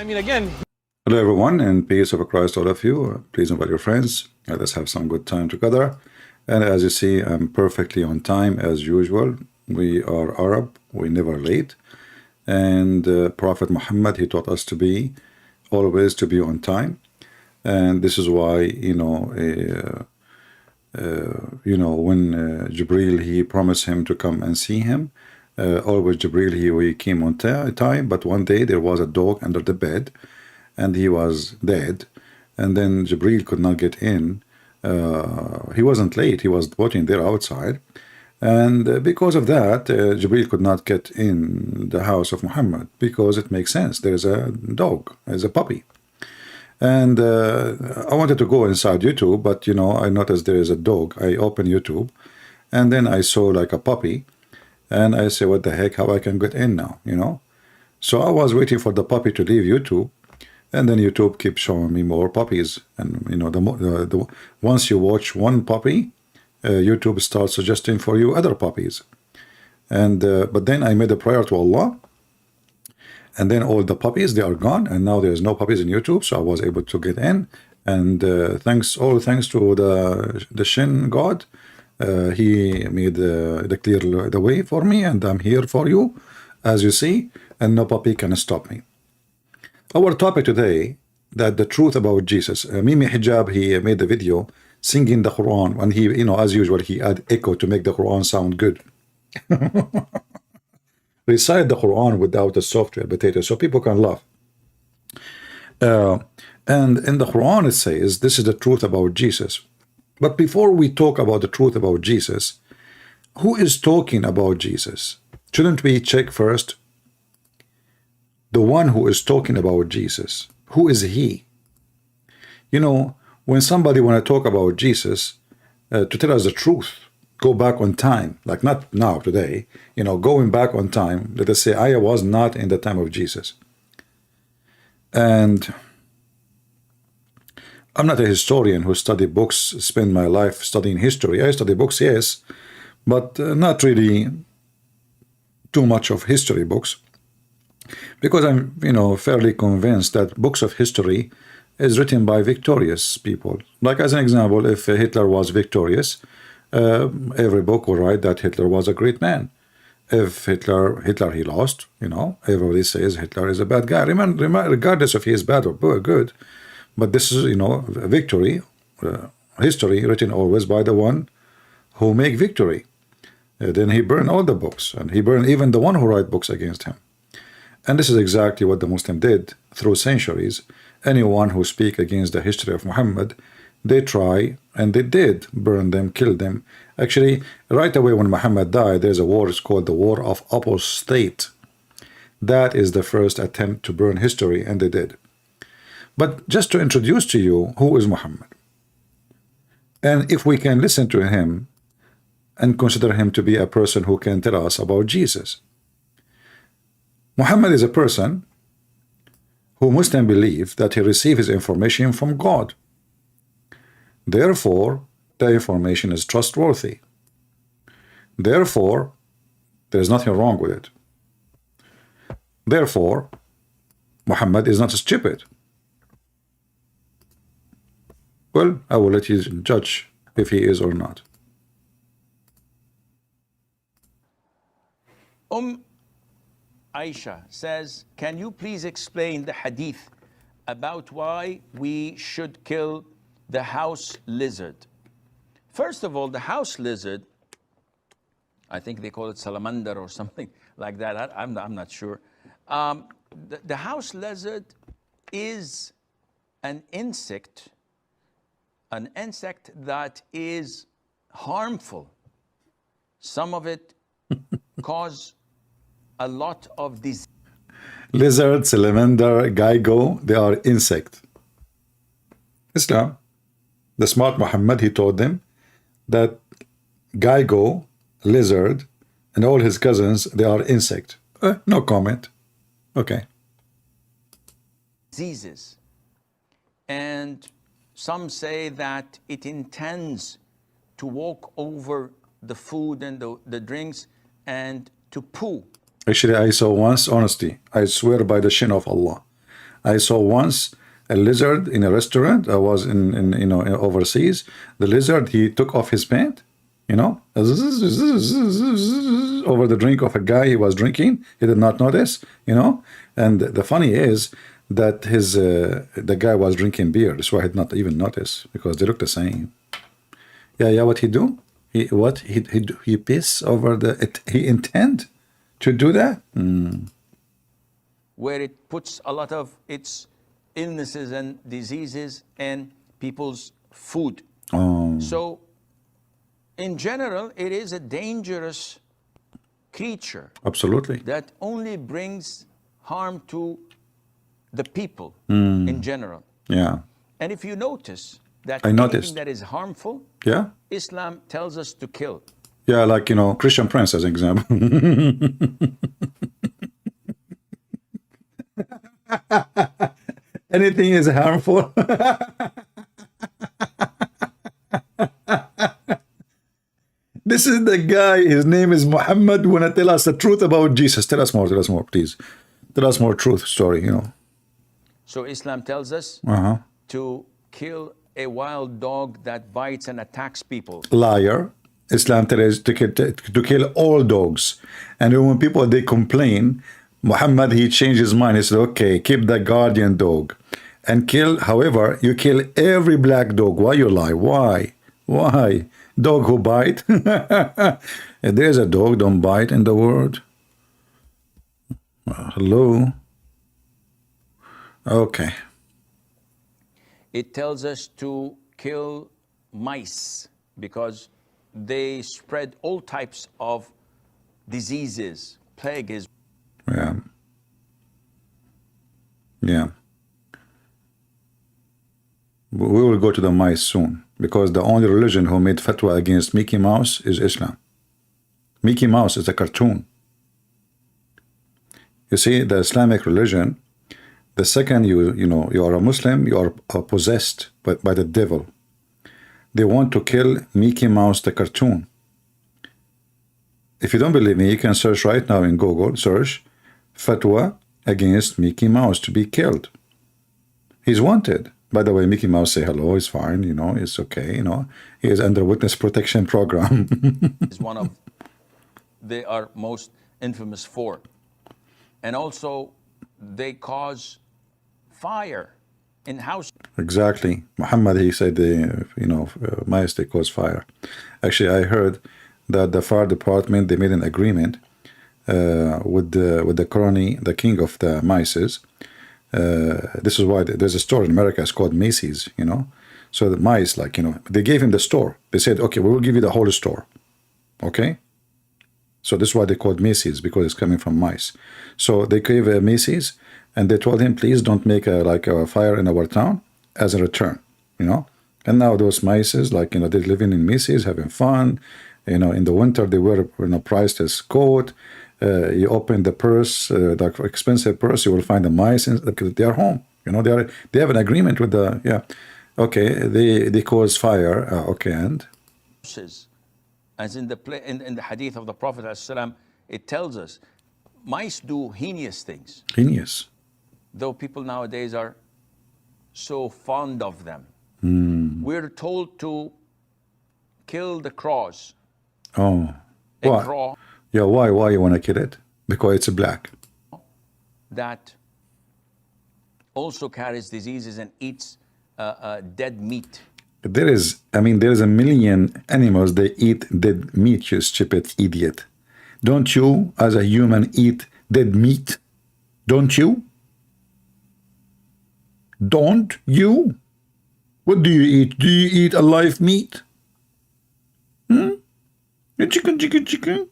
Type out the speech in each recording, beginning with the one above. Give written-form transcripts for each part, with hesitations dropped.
I mean, again. Hello, everyone, and peace of Christ, all of you. Please invite your friends. Let us have some good time together. And as you see, I'm perfectly on time as usual. We are Arab, we never late. And Prophet Muhammad, he taught us to be always to be on time. And this is why, when Jibril, he promised him to come and see him. Always Jibril, he came on time, but one day there was a dog under the bed, and he was dead. And then Jibril could not get in. He wasn't late, he was waiting there outside. And because of that, Jibril could not get in the house of Muhammad, because it makes sense. There's a dog, there's a puppy. And I wanted to go inside YouTube, but I noticed there is a dog. I opened YouTube, and then I saw like a puppy, and I say, what the heck, how I can get in now, So I was waiting for the puppy to leave YouTube, and then YouTube keeps showing me more puppies. And once you watch one puppy, YouTube starts suggesting for you other puppies. And but then I made a prayer to Allah, and then all the puppies, they are gone, and now there's no puppies in YouTube, so I was able to get in. And thanks to the Shin God, he made the way for me, and I'm here for you, as you see, and no puppy can stop me. Our topic today, that the truth about Jesus. Mimi Hijab, he made a video singing the Quran, and he, as usual, he add echo to make the Quran sound good. Recite the Quran without the software potato, so people can laugh. And in the Quran it says this is the truth about Jesus. But before we talk about the truth about Jesus, who is talking about Jesus? Shouldn't we check first the one who is talking about Jesus? Who is he? When somebody want to talk about Jesus, to tell us the truth, go back on time, like not now, today, going back on time, let us say I was not in the time of Jesus. And I'm not a historian who study books, spend my life studying history. I study books, yes, but not really too much of history books, because I'm, fairly convinced that books of history is written by victorious people. Like as an example, if Hitler was victorious, every book will write that Hitler was a great man. If Hitler he lost, everybody says Hitler is a bad guy. Regardless if he is bad or good, but this is, a victory, history written always by the one who make victory. Then he burned all the books, and he burned even the one who write books against him. And this is exactly what the Muslim did through centuries. Anyone who speak against the history of Muhammad, they try, and they did burn them, kill them. Actually, right away when Muhammad died, there's a war, it's called the War of Apostate. That is the first attempt to burn history, and they did. But just to introduce to you, who is Muhammad? And if we can listen to him and consider him to be a person who can tell us about Jesus. Muhammad is a person who Muslims believe that he received his information from God. Therefore, the information is trustworthy. Therefore, there is nothing wrong with it. Therefore, Muhammad is not stupid. Well, I will let you judge if he is or not. Aisha says, can you please explain the hadith about why we should kill the house lizard? First of all, the house lizard, I think they call it salamander or something like that. I'm not sure. The house lizard is an insect that is harmful. Some of it cause a lot of disease. Lizard, salamander, geigo, they are insect. Islam, the smart Muhammad, he told them that geigo, lizard, and all his cousins, they are insect. No comment. Okay. Diseases. And some say that it intends to walk over the food and the drinks and to poo. Actually, I saw once, honesty, I swear by the shin of Allah, I saw once a lizard in a restaurant. I was in overseas. The lizard, he took off his pant, over the drink of a guy he was drinking. He did not notice, And the funny is that the guy was drinking beer. That's why I did not even notice, because they look the same. Yeah. What he do? He piss over he intend to do that? Where it puts a lot of its illnesses and diseases in people's food. So, in general, it is a dangerous creature. Absolutely. That only brings harm to the people in general. Yeah. And if you notice that I anything noticed. that is harmful, Yeah. Islam tells us to kill. Yeah, like, Christian Prince as an example. Anything is harmful. This is the guy, his name is Muhammad, wanna tell us the truth about Jesus. Tell us more, please. Tell us more truth story, So Islam tells us to kill a wild dog that bites and attacks people. Liar. Islam tells us to kill all dogs. And when people, they complain, Muhammad, he changed his mind. He said, okay, keep the guardian dog. And kill, however, you kill every black dog. Why you lie? Why? Dog who bite? If there's a dog, don't bite in the world. Hello? Okay. It tells us to kill mice because they spread all types of diseases. Plague is. Yeah. We will go to the mice soon, because the only religion who made fatwa against Mickey Mouse is Islam. Mickey Mouse is a cartoon. You see, the Islamic religion, the second you are a Muslim, you are possessed by the devil. They want to kill Mickey Mouse, the cartoon. If you don't believe me, you can search right now in Google, search fatwa against Mickey Mouse to be killed. He's wanted. By the way, Mickey Mouse say hello, he's fine, it's okay, he is under witness protection program. is one of they are most infamous for. And also, they cause fire in houses. Exactly. Muhammad, he said, mice, they cause fire. Actually, I heard that the fire department, they made an agreement with the crony, the king of the mices. This is why there's a store in America, it's called Macy's, So the mice, they gave him the store. They said, okay, we will give you the whole store. Okay? So this is why they called Macy's, because it's coming from mice. So they gave Macy's, and they told him, please don't make a fire in our town as a return, And now those mice, they're living in Macy's, having fun. In the winter, they wear priced as coat. You open the purse, the expensive purse, you will find the mice, because they are home. They have an agreement with the, Okay, they cause fire. Okay, and? As in the hadith of the Prophet ﷺ, it tells us, mice do heinous things. Heinous. Though people nowadays are so fond of them. We're told to kill the crows. Oh. A crow. Yeah, why you want to kill it? Because it's black. That also carries diseases and eats dead meat. There is a million animals, they eat dead meat, you stupid idiot. Don't you, as a human, eat dead meat? Don't you? Don't you? What do you eat? Do you eat alive meat? Chicken.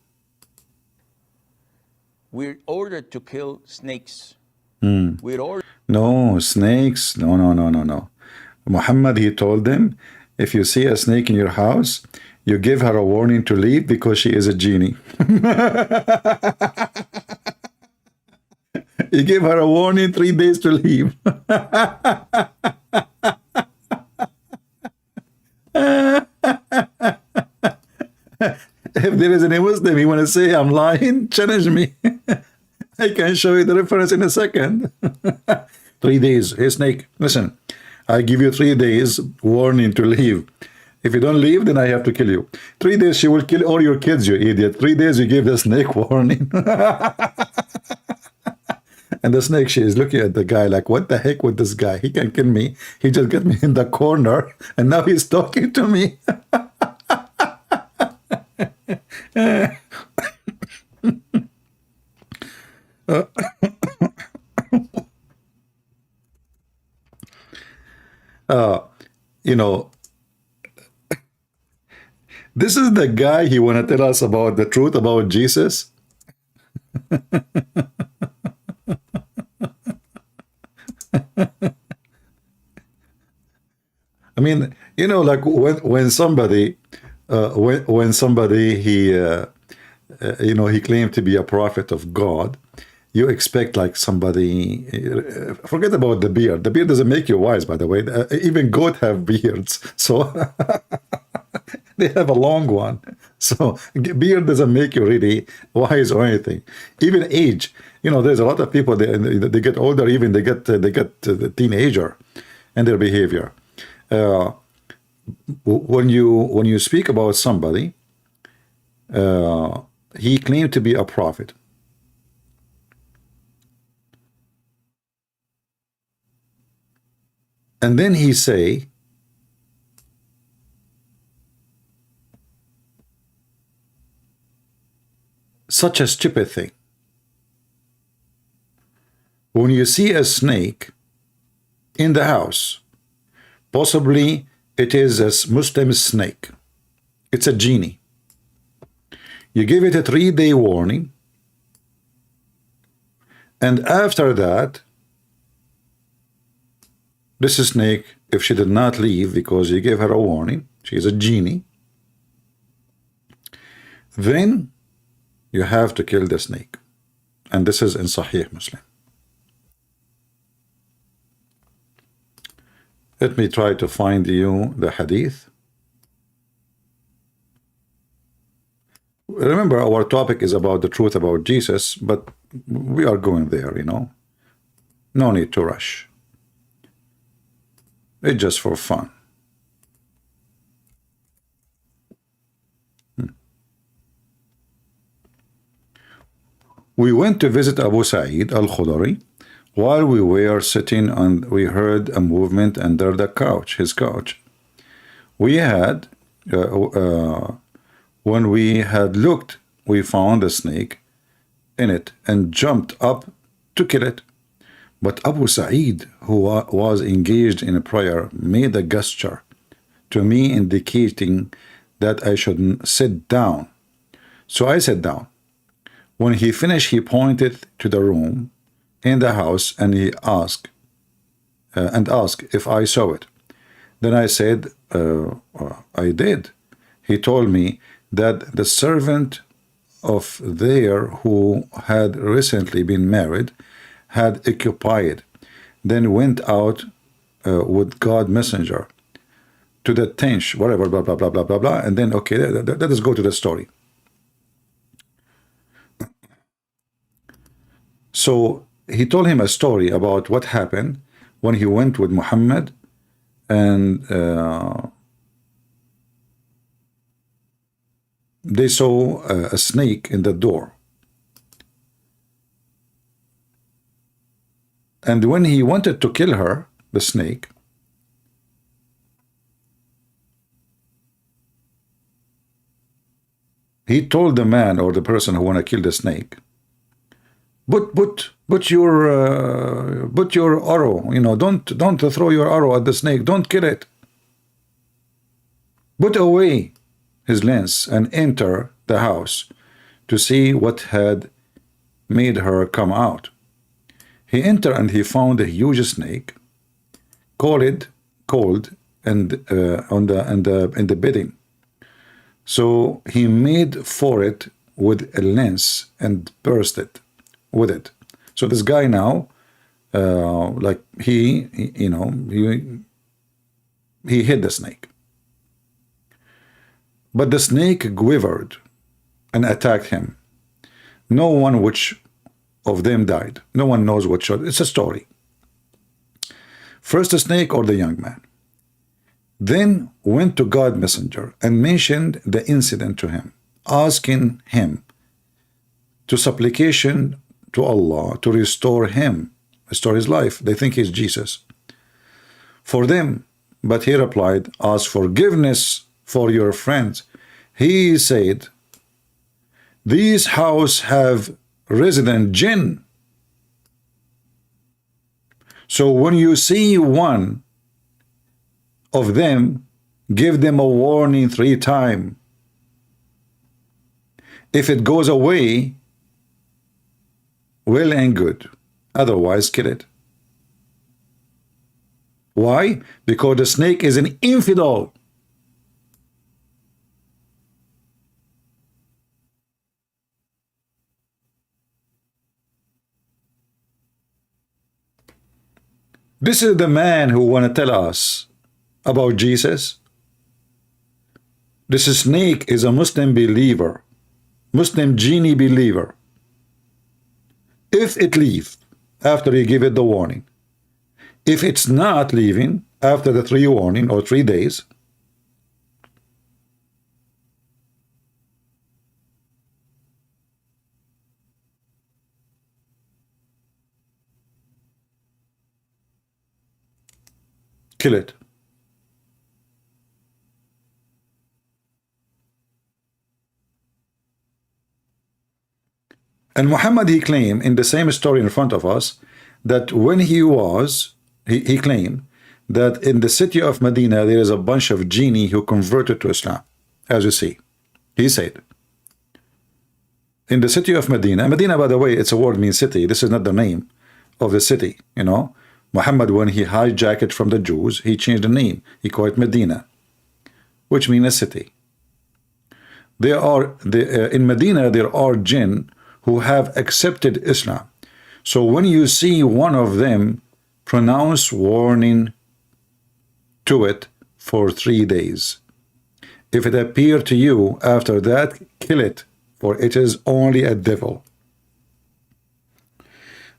We're ordered to kill snakes. We're ordered. No, snakes. No. Muhammad, he told them, if you see a snake in your house, you give her a warning to leave because she is a genie. You give her a warning, 3 days to leave. If there is any Muslim, you want to say I'm lying, challenge me. I can show you the reference in a second. 3 days. Hey, snake, listen, I give you 3 days warning to leave. If you don't leave, then I have to kill you. 3 days, she will kill all your kids, you idiot. 3 days, you give the snake warning. And the snake, she is looking at the guy like, what the heck with this guy? He can kill me. He just got me in the corner, and now he's talking to me. You know, this is the guy he want to tell us about the truth about Jesus. I mean, you know, like when somebody, when somebody you know, he claimed to be a prophet of God, you expect like somebody. Forget about the beard. The beard doesn't make you wise, by the way. Even goat have beards, so they have a long one. So beard doesn't make you really wise or anything. Even age, you know, there's a lot of people they get older, even they get the teenager, and their behavior. When you speak about somebody, he claimed to be a prophet. And then he say, such a stupid thing. When you see a snake in the house, possibly it is a Muslim snake. It's a genie. You give it a 3-day warning, and after that, this snake, if she did not leave because you gave her a warning, she is a genie, then you have to kill the snake. And this is in Sahih Muslim. Let me try to find you the hadith. Remember, our topic is about the truth about Jesus, but we are going there, you know. No need to rush. It's just for fun. We went to visit Abu Sa'id al-Khudri. While we were sitting, and we heard a movement under the couch, his couch. We had, when we had looked, we found a snake in it and jumped up to kill it. But Abu Sa'id, who was engaged in a prayer, made a gesture to me indicating that I should sit down. So I sat down. When he finished, he pointed to the room in the house and he asked if I saw it. Then I said, I did. He told me that the servant of there who had recently been married had occupied, then went out with God messenger to the tench, whatever, blah, blah, blah, blah, blah, blah. And then, okay, let us go to the story. So he told him a story about what happened when he went with Muhammad and they saw a snake in the door. And when he wanted to kill her, the snake, he told the man or the person who want to kill the snake, put your arrow, you know, don't throw your arrow at the snake, don't kill it. Put away his lens and enter the house to see what had made her come out. He entered and he found a huge snake, cold and in the bedding. So he made for it with a lens and burst it with it. So this guy now, like he hit the snake, but the snake quivered and attacked him. No one which of them died. No one knows what shot. It's a story. First the snake or the young man? Then went to God messenger and mentioned the incident to him, asking him to supplication to Allah to restore him, restore his life. They think he's Jesus. For them, but he replied, ask forgiveness for your friends. He said, these house have resident jinn. So when you see one of them, give them a warning 3 times. If it goes away, well and good. Otherwise, kill it. Why? Because the snake is an infidel. This is the man who want to tell us about Jesus. This snake is a Muslim believer, Muslim genie believer. If it leaves after you give it the warning, if it's not leaving after the 3 warning or 3 days, kill it. And Muhammad, he claimed in the same story in front of us that when he was, he claimed that in the city of Medina there is a bunch of genie who converted to Islam, as you see. He said, in the city of Medina, Medina, by the way, it's a word means city. This is not the name of the city, you know. Muhammad, when he hijacked it from the Jews, he changed the name. He called it Medina, which means a city. There are, in Medina, there are jinn who have accepted Islam. So when you see one of them, pronounce warning to it for 3 days. If it appear to you after that, kill it, for it is only a devil.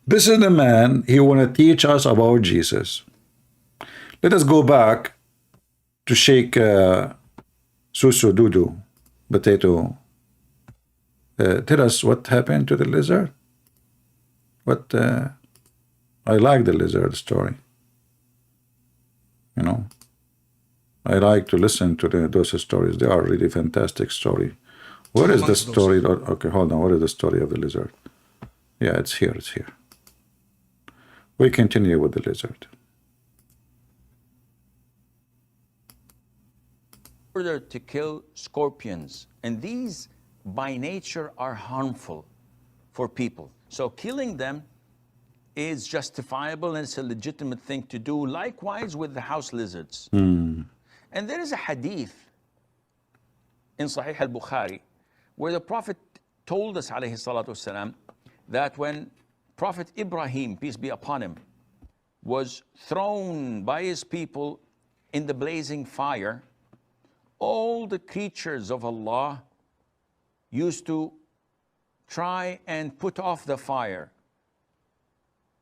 This is the man, he want to teach us about Jesus. Let us go back to Sheikh Susu Dudu, potato. Tell us what happened to the lizard. What I like the lizard story. You know, I like to listen to those stories. They are really fantastic story. Where is the story? Okay, hold on. What is the story of the lizard? Yeah, it's here. It's here. We continue with the lizard. Order to kill scorpions, and these by nature are harmful for people. So killing them is justifiable and it's a legitimate thing to do. Likewise with the house lizards. And there is a hadith in Sahih al-Bukhari where the Prophet told us, alayhi salatu wasalam, that when Prophet Ibrahim, peace be upon him, was thrown by his people in the blazing fire, all the creatures of Allah used to try and put off the fire,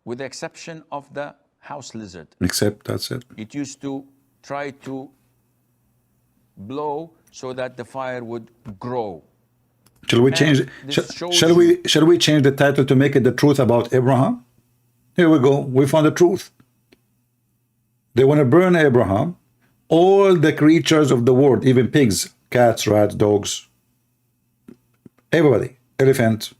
with the exception of the house lizard. Except, that's it. It used to try to blow so that the fire would grow. Shall we change? Shall we change the title to make it the truth about Abraham? Here we go. We found the truth. They want to burn Abraham. All the creatures of the world, even pigs, cats, rats, dogs, everybody, elephant.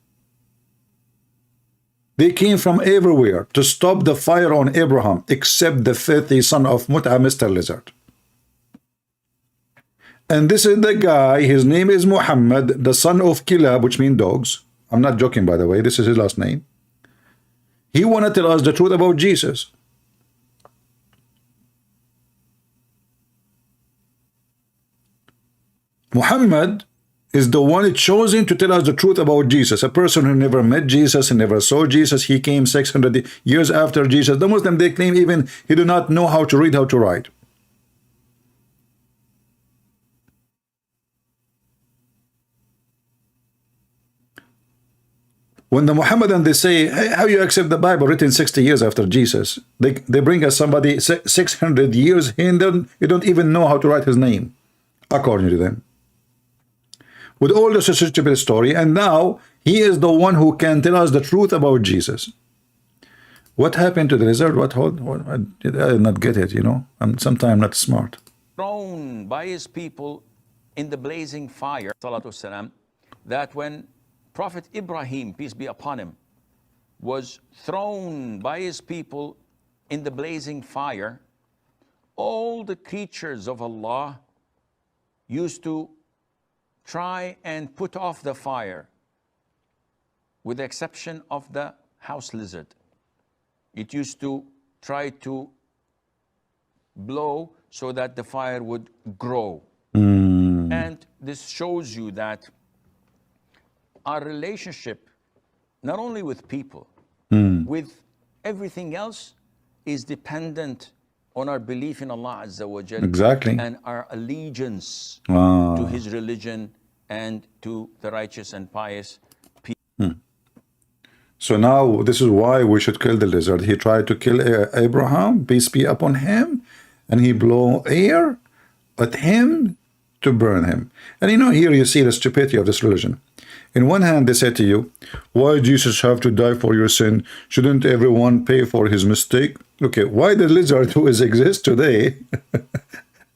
They came from everywhere to stop the fire on Abraham, except the filthy son of Mut'a, Mr. Lizard. And this is the guy, his name is Muhammad, the son of Kilab, which means dogs. I'm not joking, by the way, this is his last name. He want to tell us the truth about Jesus. Muhammad is the one chosen to tell us the truth about Jesus. A person who never met Jesus and never saw Jesus. He came 600 years after Jesus. The Muslim, they claim even he do not know how to read, how to write. When the Muhammadan, they say, hey, how you accept the Bible written 60 years after Jesus? They bring us somebody 600 years, and you don't even know how to write his name, according to them. With all the stupid story, and now he is the one who can tell us the truth about Jesus. What happened to the lizard? What I did not get it, you know. I'm sometimes not smart. Thrown by his people in the blazing fire, والسلام, that when Prophet Ibrahim, peace be upon him, was thrown by his people in the blazing fire, all the creatures of Allah used to try and put off the fire, with the exception of the house lizard. It used to try to blow so that the fire would grow. And this shows you that our relationship, not only with people, with everything else, is dependent on our belief in Allah Azza wa Jal. Exactly. And our allegiance to His religion and to the righteous and pious people. So now this is why we should kill the lizard. He tried to kill Abraham, peace be upon him, and he blew air at him to burn him. And you know, here you see the stupidity of this religion. In one hand, they say to you, why Jesus have to die for your sin? Shouldn't everyone pay for his mistake? Okay, why the lizard who exists today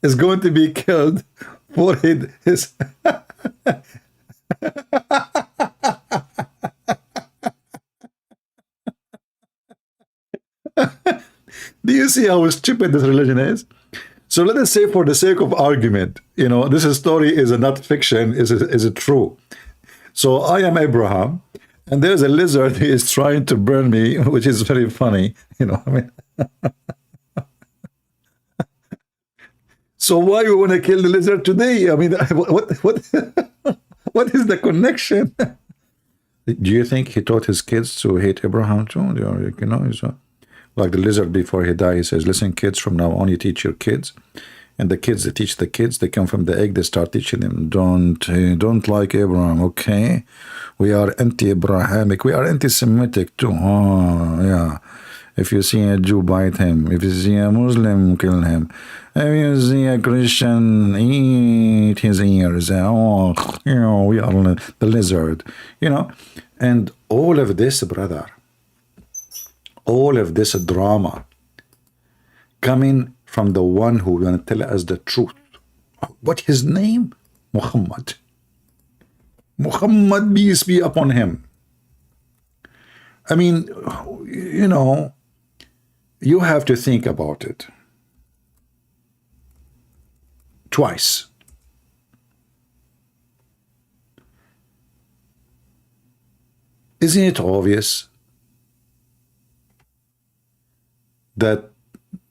is going to be killed for his Do you see how stupid this religion is? So let us say, for the sake of argument, you know, this story is not fiction, is it true? So I am Abraham, and there's a lizard who is trying to burn me, which is very funny, you know, I mean. So why you want to kill the lizard today? I mean, what is the connection? Do you think he taught his kids to hate Abraham too? Or, you know, so, like the lizard before he died, he says, listen, kids, from now on you teach your kids. And the kids, they teach the kids, they come from the egg, they start teaching them, don't like Abraham, okay? We are anti-Abrahamic, we are anti-Semitic too. Oh, yeah. If you see a Jew, bite him. If you see a Muslim, kill him. If you see a Christian, eat his ears. Oh, you know, we are the lizard, you know. And all of this, brother, all of this drama coming from the one who will tell us the truth. What his name? Muhammad. Muhammad, peace be upon him. I mean, you know, you have to think about it twice. Isn't it obvious that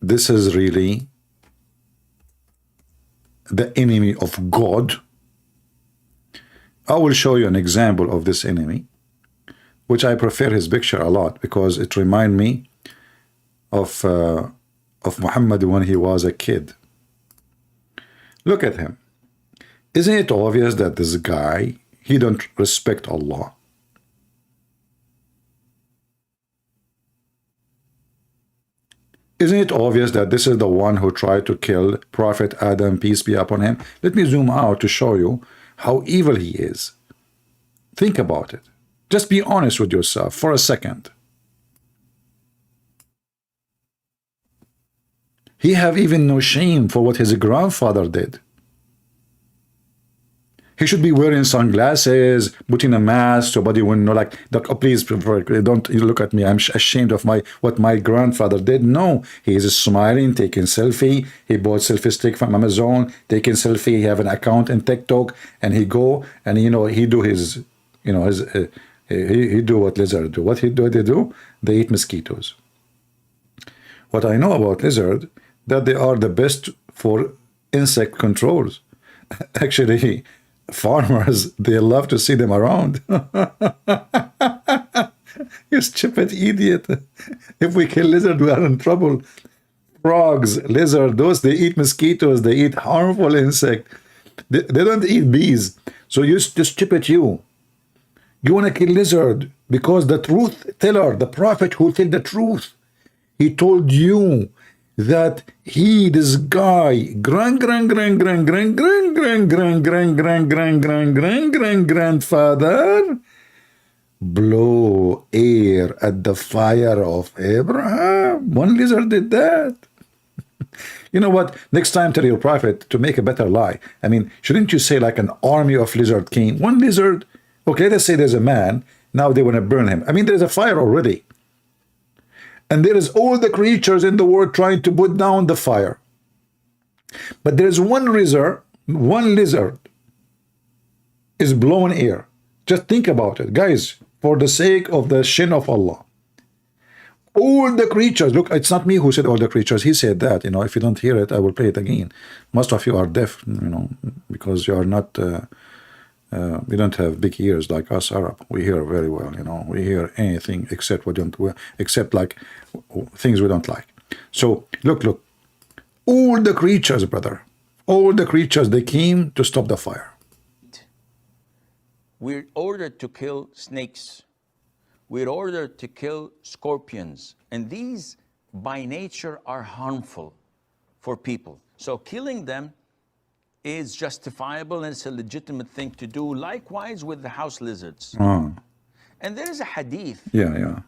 this is really the enemy of God? I will show you an example of this enemy, which I prefer his picture a lot because it reminds me of Muhammad when he was a kid. Look at him. Isn't it obvious that this guy, he don't respect Allah? Isn't it obvious that this is the one who tried to kill Prophet Adam, peace be upon him? Let me zoom out to show you how evil he is. Think about it. Just be honest with yourself for a second. He have even no shame for what his grandfather did. He should be wearing sunglasses, putting a mask, so nobody wouldn't know, like, oh, please, don't look at me. I'm ashamed of what my grandfather did. No, he is smiling, taking selfie. He bought selfie stick from Amazon, taking selfie. He have an account in TikTok, and he go, and, you know, he do his, you know, his, he do what lizard do. What they do? They eat mosquitoes. What I know about lizard, that they are the best for insect controls. Actually, farmers, they love to see them around. You stupid idiot. If we kill lizard, we are in trouble. Frogs, lizard, those, they eat mosquitoes, they eat harmful insect. They don't eat bees. So you stupid you. You want to kill lizard because the truth teller, the prophet who tell the truth, he told you that this guy, grandfather, blow air at the fire of Abraham. One lizard did that. You know what? Next time tell your prophet to make a better lie. I mean, shouldn't you say like an army of lizard came? One lizard, okay, let's say there's a man, now they want to burn him. I mean, there's a fire already. And there is all the creatures in the world trying to put down the fire. But there's one lizard is blowing air. Just think about it, guys, for the sake of the shin of Allah. All the creatures, look, it's not me who said all the creatures, he said that, you know, if you don't hear it, I will play it again. Most of you are deaf, you know, because you are not, we don't have big ears like us Arab. We hear very well, you know, we hear anything except except like things we don't like. So look, all the creatures, brother, all the creatures, they came to stop the fire. We're ordered to kill snakes. We're ordered to kill scorpions. And these, by nature, are harmful for people. So killing them is justifiable and it's a legitimate thing to do. Likewise with the house lizards. And there is a hadith in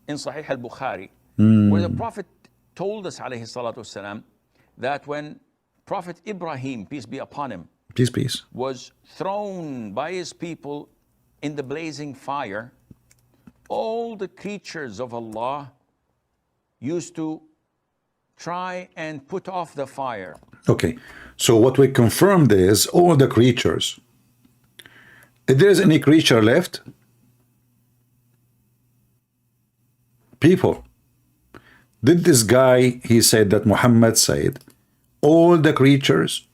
Sahih al-Bukhari where the Prophet told us, alayhi salatu wasalam, that when Prophet Ibrahim, peace be upon him, peace, was thrown by his people in the blazing fire, all the creatures of Allah used to try and put off the fire. Okay, so what we confirmed is all the creatures. If there is any creature left, people, did this guy, he said that Muhammad said, all the creatures,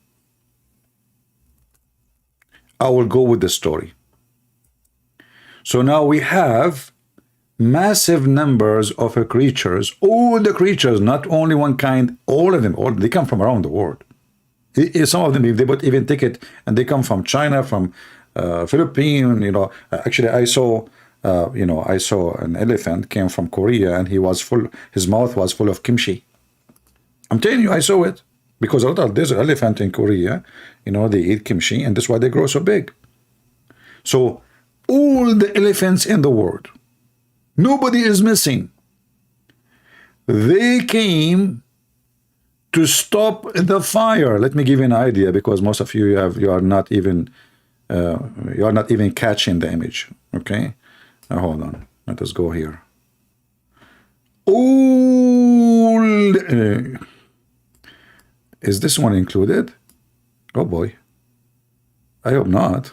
I will go with the story. So now we have massive numbers of creatures, all the creatures, not only one kind, all of them, they come from around the world. Some of them, if they would even take it, and they come from China, from Philippines, you know. Actually, I saw an elephant came from Korea, and his mouth was full of kimchi. I'm telling you, I saw it. Because there's an elephant in Korea, you know, they eat kimchi, and that's why they grow so big. So all the elephants in the world, nobody is missing. They came to stop the fire. Let me give you an idea, because most of you are not even catching the image. Okay, now hold on. Let us go here. Is this one included? Oh boy. I hope not.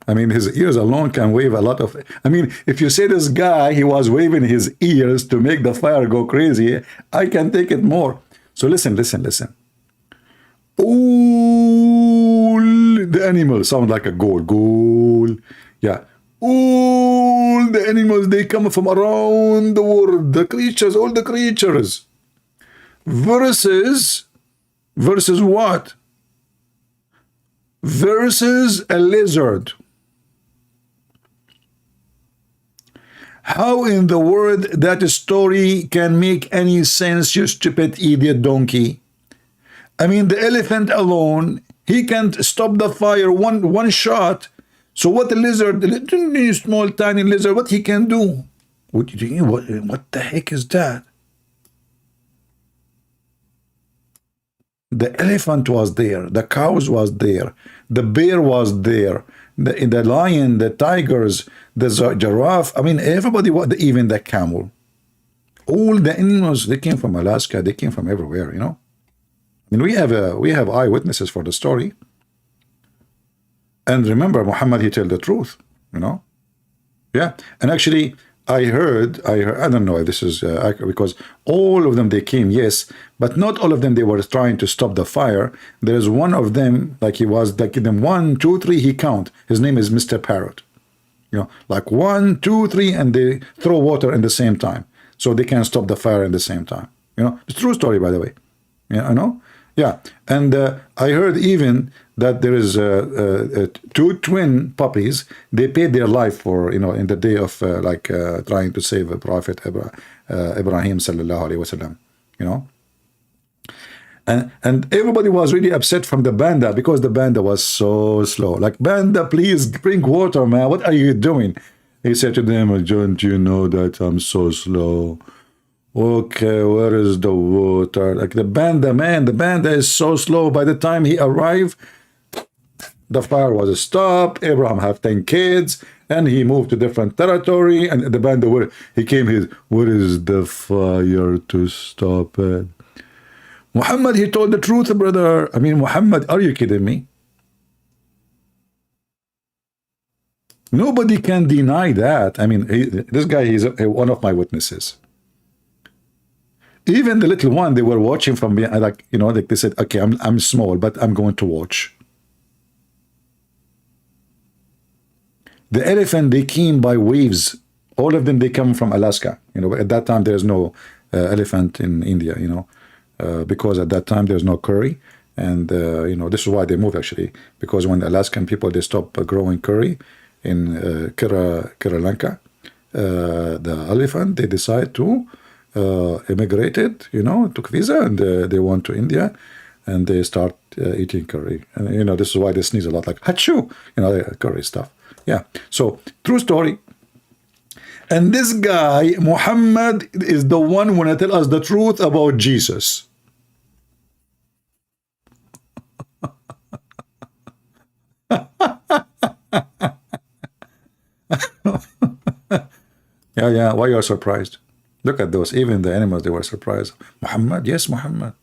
I mean, his ears alone can wave a lot of... I mean, if you say this guy, he was waving his ears to make the fire go crazy, I can take it more. So listen. All the animals sound like a goal. Yeah. All the animals, they come from around the world. The creatures, all the creatures. Versus what? Versus a lizard. How in the world that story can make any sense, you stupid idiot donkey? I mean, the elephant alone, he can't stop the fire one shot. So what the lizard, the small tiny lizard, what he can do? What the heck is that? The elephant was there, the cows was there, the bear was there, the lion, the tigers, the giraffe. I mean, everybody, even the camel. All the animals, they came from Alaska, they came from everywhere, you know. I mean, we have eyewitnesses for the story. And remember, Muhammad, he told the truth, you know. Yeah, and actually, I heard, I don't know if this is because all of them, they came, yes, but not all of them, they were trying to stop the fire. There's one of them, like he was, like them 1, 2, 3, he count. His name is Mr. Parrot. You know, like 1, 2, 3, and they throw water at the same time. So they can stop the fire at the same time. You know, it's a true story, by the way. Yeah, I know. Yeah, and I heard even that there is two twin puppies. They paid their life for, in the day of trying to save Prophet Ibrahim sallallahu alaihi wasallam, And everybody was really upset from the Banda because the Banda was so slow. Like, Banda, please bring water, man. What are you doing? He said to them, don't you know that I'm so slow? Okay, where is the water? Like, the Banda, man, the Banda is so slow. By the time he arrived, the fire was stopped. Abraham had 10 kids, and he moved to different territory. And the Banda, he came here, where is the fire to stop it? Muhammad, he told the truth, brother. I mean, Muhammad, are you kidding me? Nobody can deny that. I mean, this guy, he's one of my witnesses. Even the little one, they were watching from behind, like, like they said, okay, I'm small, but I'm going to watch. The elephant, they came by waves. All of them, they come from Alaska. At that time, there's no elephant in India, because at that time, there's no curry. And, this is why they moved, actually. Because when the Alaskan people, they stopped growing curry in Kirilanka, the elephant, they decide to immigrated, took visa, and they went to India, and they start eating curry. And, this is why they sneeze a lot, like, hachu, curry stuff. Yeah. So, true story. And this guy, Muhammad, is the one who want to tell us the truth about Jesus. Yeah. Why you are surprised? Look at those. Even the animals, they were surprised. Muhammad? Yes, Muhammad.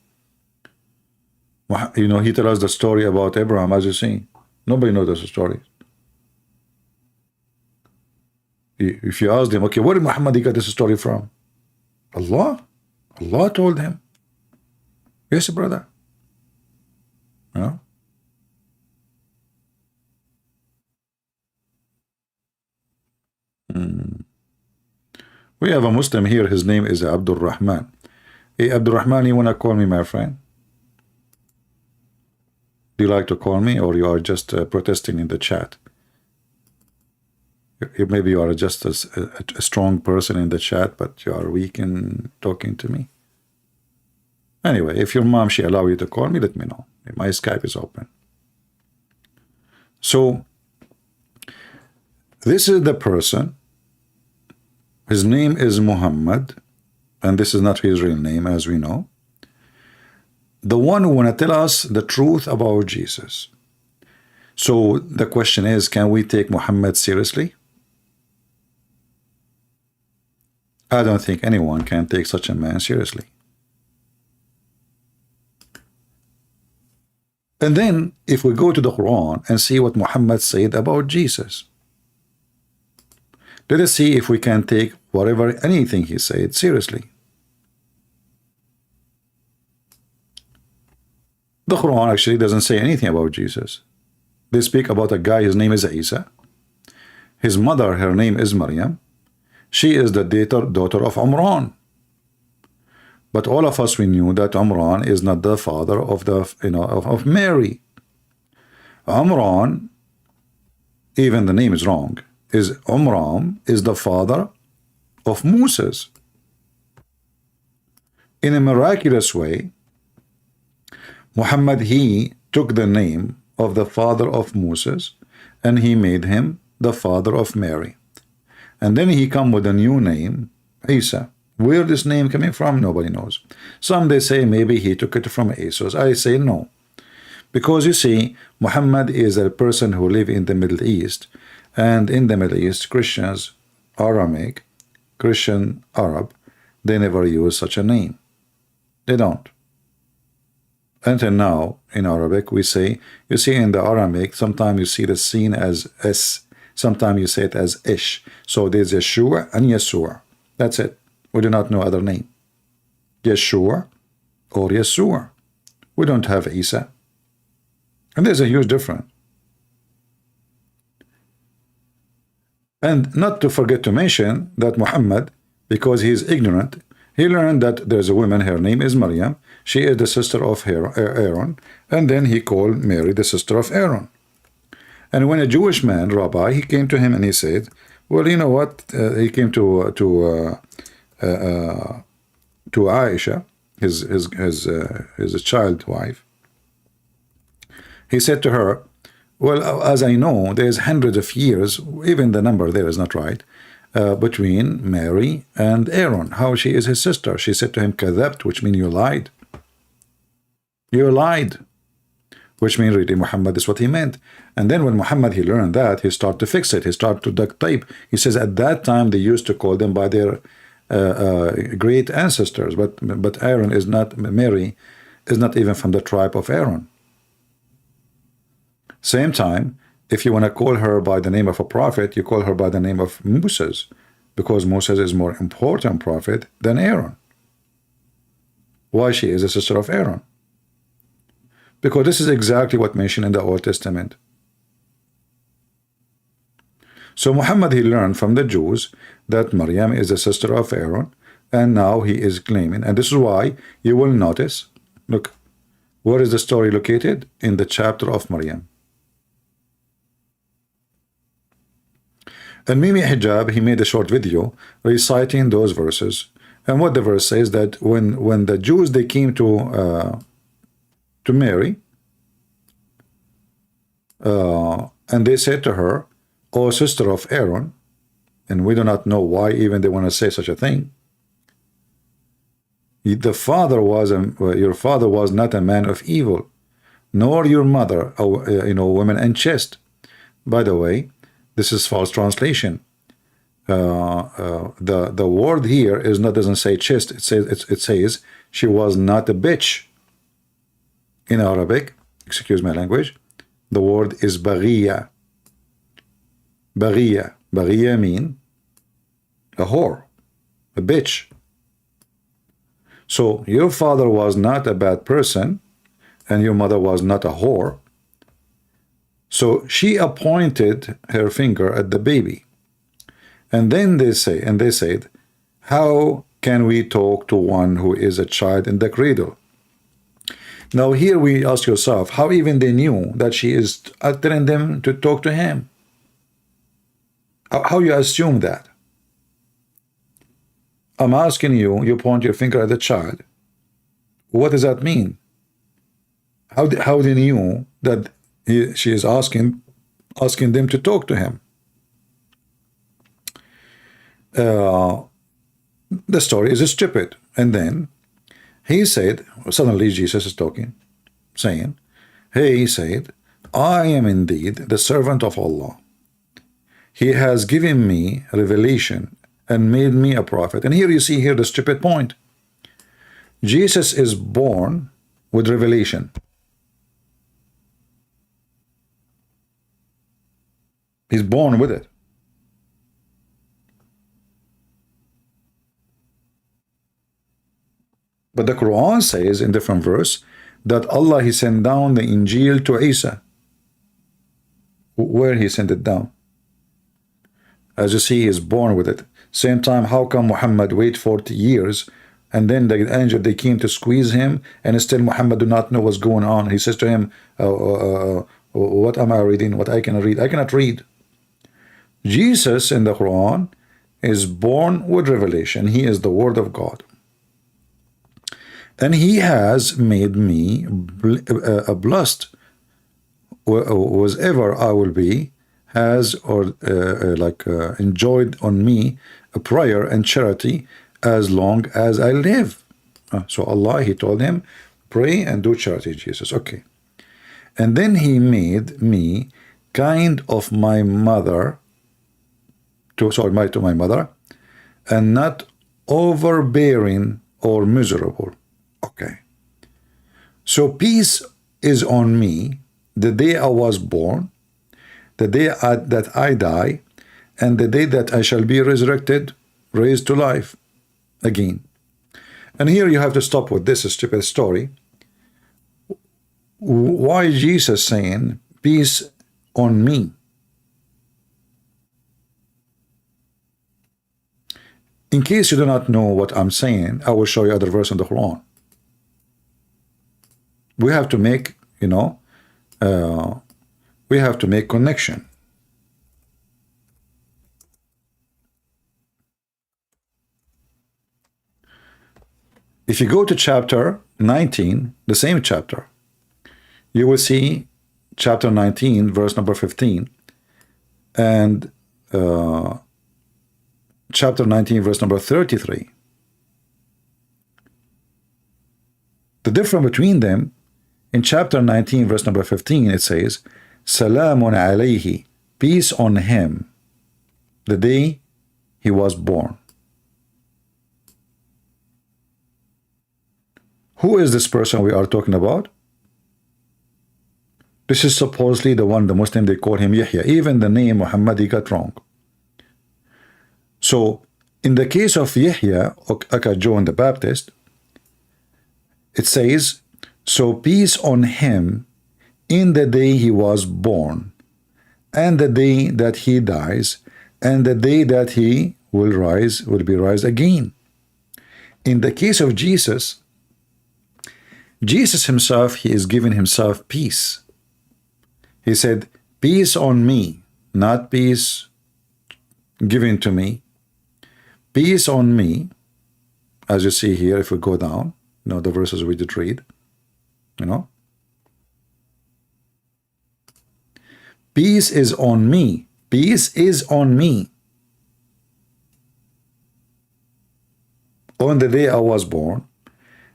He tells us the story about Abraham, as you see. Nobody knows the story. If you ask them, okay, where did Muhammad he got this story from? Allah. Allah told him. Yes, brother. We have a Muslim here. His name is Abdul Rahman. Hey, Abdul Rahman, you want to call me my friend? Do you like to call me, or you are just protesting in the chat? Maybe you are just a strong person in the chat, but you are weak in talking to me. Anyway, if your mom, she allow you to call me, let me know. My Skype is open. So, this is the person. His name is Muhammad, and this is not his real name, as we know. The one who want to tell us the truth about Jesus. So, the question is, can we take Muhammad seriously? I don't think anyone can take such a man seriously. And then, if we go to the Quran and see what Muhammad said about Jesus, let us see if we can take anything he said seriously. The Quran actually doesn't say anything about Jesus. They speak about a guy, his name is Isa. His mother, her name is Maryam. She is the daughter of Imran. But all of us, we knew that Imran is not the father of of Mary. Imran, even the name is wrong, Imran is the father of Moses. In a miraculous way, Muhammad, he took the name of the father of Moses and he made him the father of Mary. And then he come with a new name, Isa. Where this name coming from, nobody knows. Some they say maybe he took it from Jesus. I say no. Because you see, Muhammad is a person who live in the Middle East. And in the Middle East, Christians, Aramaic, Christian Arab, they never use such a name. They don't. Until now, in Arabic, we say, you see in the Aramaic, sometimes you see the sin as S, sometimes you say it as Ish. So there's Yeshua and Yesua. That's it. We do not know other name. Yeshua or Yesua. We don't have Isa. And there's a huge difference. And not to forget to mention that Muhammad, because he is ignorant, He learned that there's a woman, her name is Maryam. She is the sister of Aaron. And then he called Mary the sister of Aaron. And when a Jewish man, rabbi, he came to him and he said, well, you know what? He came to Aisha, his child wife. He said to her, well, as I know, there's hundreds of years, even the number there is not right, between Mary and Aaron, how she is his sister. She said to him, kadhabt, which means you lied. You lied. Which means really Muhammad is what he meant. And then when Muhammad, he learned that, he started to fix it. He started to duct tape. He says at that time they used to call them by their great ancestors, but Aaron is not, Mary is not even from the tribe of Aaron. Same time, if you want to call her by the name of a prophet, you call her by the name of Moses, because Moses is more important prophet than Aaron. Why she is a sister of Aaron? Because this is exactly what mentioned in the Old Testament. So Muhammad, he learned from the Jews that Maryam is the sister of Aaron, and now he is claiming, and this is why you will notice, look, where is the story located? In the chapter of Maryam. And Mimi Hijab, he made a short video reciting those verses. And what the verse says, that when the Jews, they came to Mary, and they said to her, O sister of Aaron, and we do not know why even they want to say such a thing. Your father was not a man of evil, nor your mother, woman unchaste. By the way, this is false translation. The word here doesn't say chaste. It says she was not a bitch. In Arabic, excuse my language, the word is baghiya. Baghiya. Baghiya mean a whore, a bitch. So your father was not a bad person, and your mother was not a whore. So she appointed her finger at the baby. And then they said, how can we talk to one who is a child in the cradle? Now here we ask yourself, how even they knew that she is telling them to talk to him? How you assume that? I'm asking you, you point your finger at the child. What does that mean? How they knew that she is asking them to talk to him? The story is stupid. And then he said, suddenly Jesus is talking, saying, hey, he said, I am indeed the servant of Allah. He has given me revelation and made me a prophet. And here you see the stupid point. Jesus is born with revelation. He's born with it. But the Quran says in different verse that Allah, he sent down the Injil to Isa. Where he sent it down? As you see, he is born with it. Same time, how come Muhammad wait 40 years and then the angel, they came to squeeze him, and still Muhammad do not know what's going on? He says to him, what am I reading? What I cannot read? I cannot read. Jesus in the Quran is born with revelation. He is the Word of God. And he has made me blessed. Whatever I will be has enjoyed on me a prayer and charity as long as I live. So Allah, he told him, pray and do charity, Jesus. Okay. And then he made me kind of my mother, to my mother, and not overbearing or miserable. Okay. So peace is on me the day I was born, the day that I die, and the day that I shall be resurrected, raised to life again. And here you have to stop with this stupid story. Why is Jesus saying, peace on me? In case you do not know what I'm saying, I will show you other verse in the Quran. We have to make, we have to make connection. If you go to chapter 19, the same chapter, you will see chapter 19, verse number 15, and chapter 19, verse number 33. The difference between them, in chapter 19, verse number 15, it says, Salamun alayhi, peace on him, the day he was born. Who is this person we are talking about? This is supposedly the one, the Muslim, they call him Yahya. Even the name Muhammad, he got wrong. So, in the case of Yahya, aka John the Baptist, it says, so peace on him in the day he was born, and the day that he dies, and the day that he will be raised again. In the case of Jesus, Jesus himself, he is giving himself peace. He said, peace on me, not peace given to me. Peace on me, as you see here, if we go down, the verses we did read, peace is on me. Peace is on me. On the day I was born,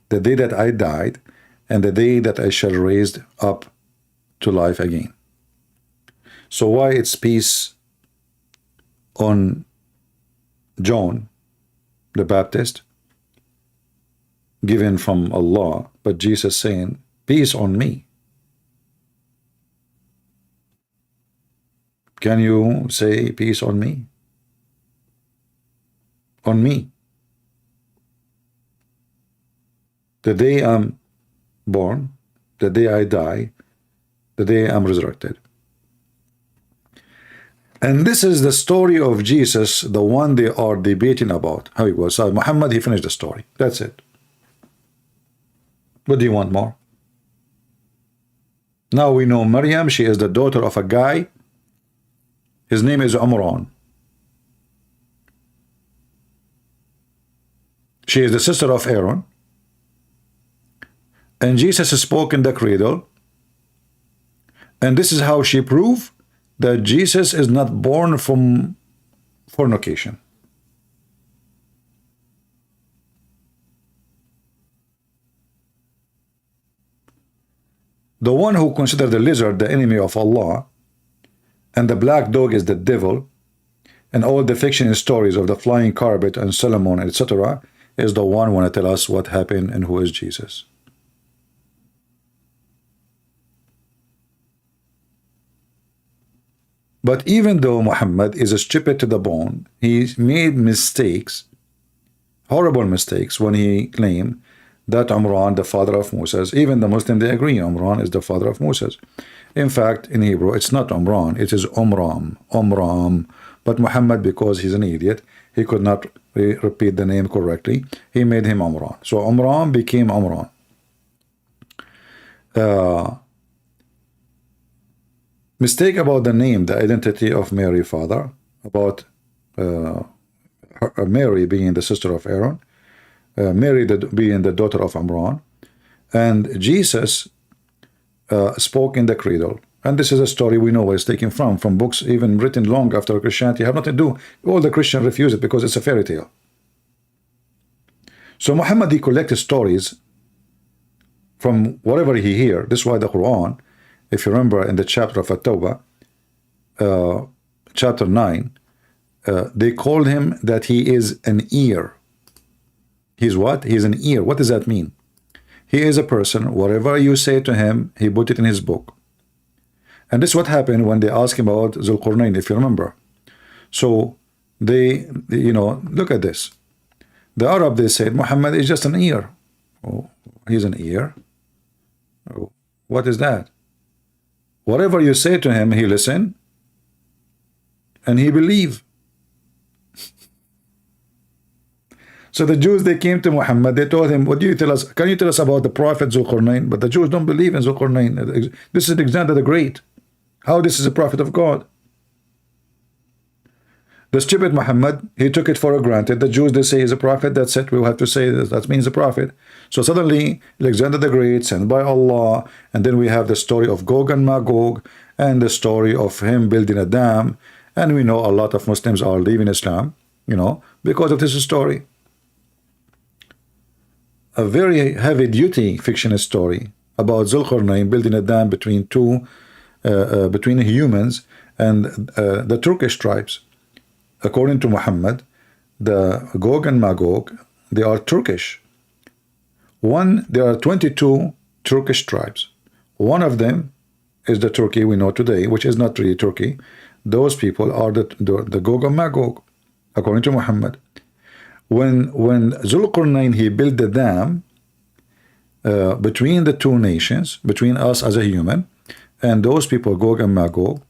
the day that I died, and the day that I shall raised up to life again. So why it's peace on John the Baptist, given from Allah, but Jesus saying, peace on me? Can you say peace on me? On me. The day I'm born, the day I die, the day I'm resurrected. And this is the story of Jesus, the one they are debating about. How he was. So Muhammad, he finished the story. That's it. What do you want more? Now we know Maryam, she is the daughter of a guy. His name is Umran. She is the sister of Aaron. And Jesus spoke in the cradle. And this is how she proved that Jesus is not born from fornication. The one who considered the lizard the enemy of Allah, and the black dog is the devil, and all the fiction stories of the flying carpet and Solomon, etc., is the one who want to tell us what happened and who is Jesus. But even though Muhammad is stupid to the bone, he made mistakes, horrible mistakes, when he claimed that Umran, the father of Moses, even the Muslim, they agree Umran is the father of Moses. In fact, in Hebrew, it's not Umran, it is Umram. But Muhammad, because he's an idiot, he could not repeat the name correctly. He made him Umran. So Umran became Umran. Mistake about the name, the identity of Mary, father, about Mary being the sister of Aaron, Mary being the daughter of Umran, and Jesus spoke in the cradle. And this is a story we know where it's taken from books even written long after Christianity. Have nothing to do. All the Christians refuse it because it's a fairy tale. So Muhammad, he collected stories from whatever he hear. This is why the Quran, if you remember in the chapter of At-Tawbah, chapter 9, they called him that he is an ear. He's what? He's an ear. What does that mean? He is a person, whatever you say to him, he put it in his book. And this is what happened when they asked him about Zulqarnain, if you remember. So they, look at this. The Arab, they said, Muhammad is just an ear. Oh, he's an ear? Oh, what is that? Whatever you say to him, he listen, and he believe. So the Jews, they came to Muhammad, they told him, what do you tell us? Can you tell us about the prophet Zulqarnain? But the Jews don't believe in Zulqarnain. This is Alexander the Great. How this is a prophet of God? The stupid Muhammad, he took it for granted. The Jews, they say he's a prophet. That's it. We will have to say that means a prophet. So suddenly, Alexander the Great, sent by Allah, and then we have the story of Gog and Magog, and the story of him building a dam. And we know a lot of Muslims are leaving Islam, you know, because of this story. A very heavy-duty fictional story about Zulqarnain building a dam between between humans and the Turkish tribes. According to Muhammad, the Gog and Magog, they are Turkish. There are 22 Turkish tribes. One of them is the Turkey we know today, which is not really Turkey. Those people are the Gog and Magog, according to Muhammad. When Zulqarnain, he built the dam between the two nations, between us as a human, and those people, Gog and Magog,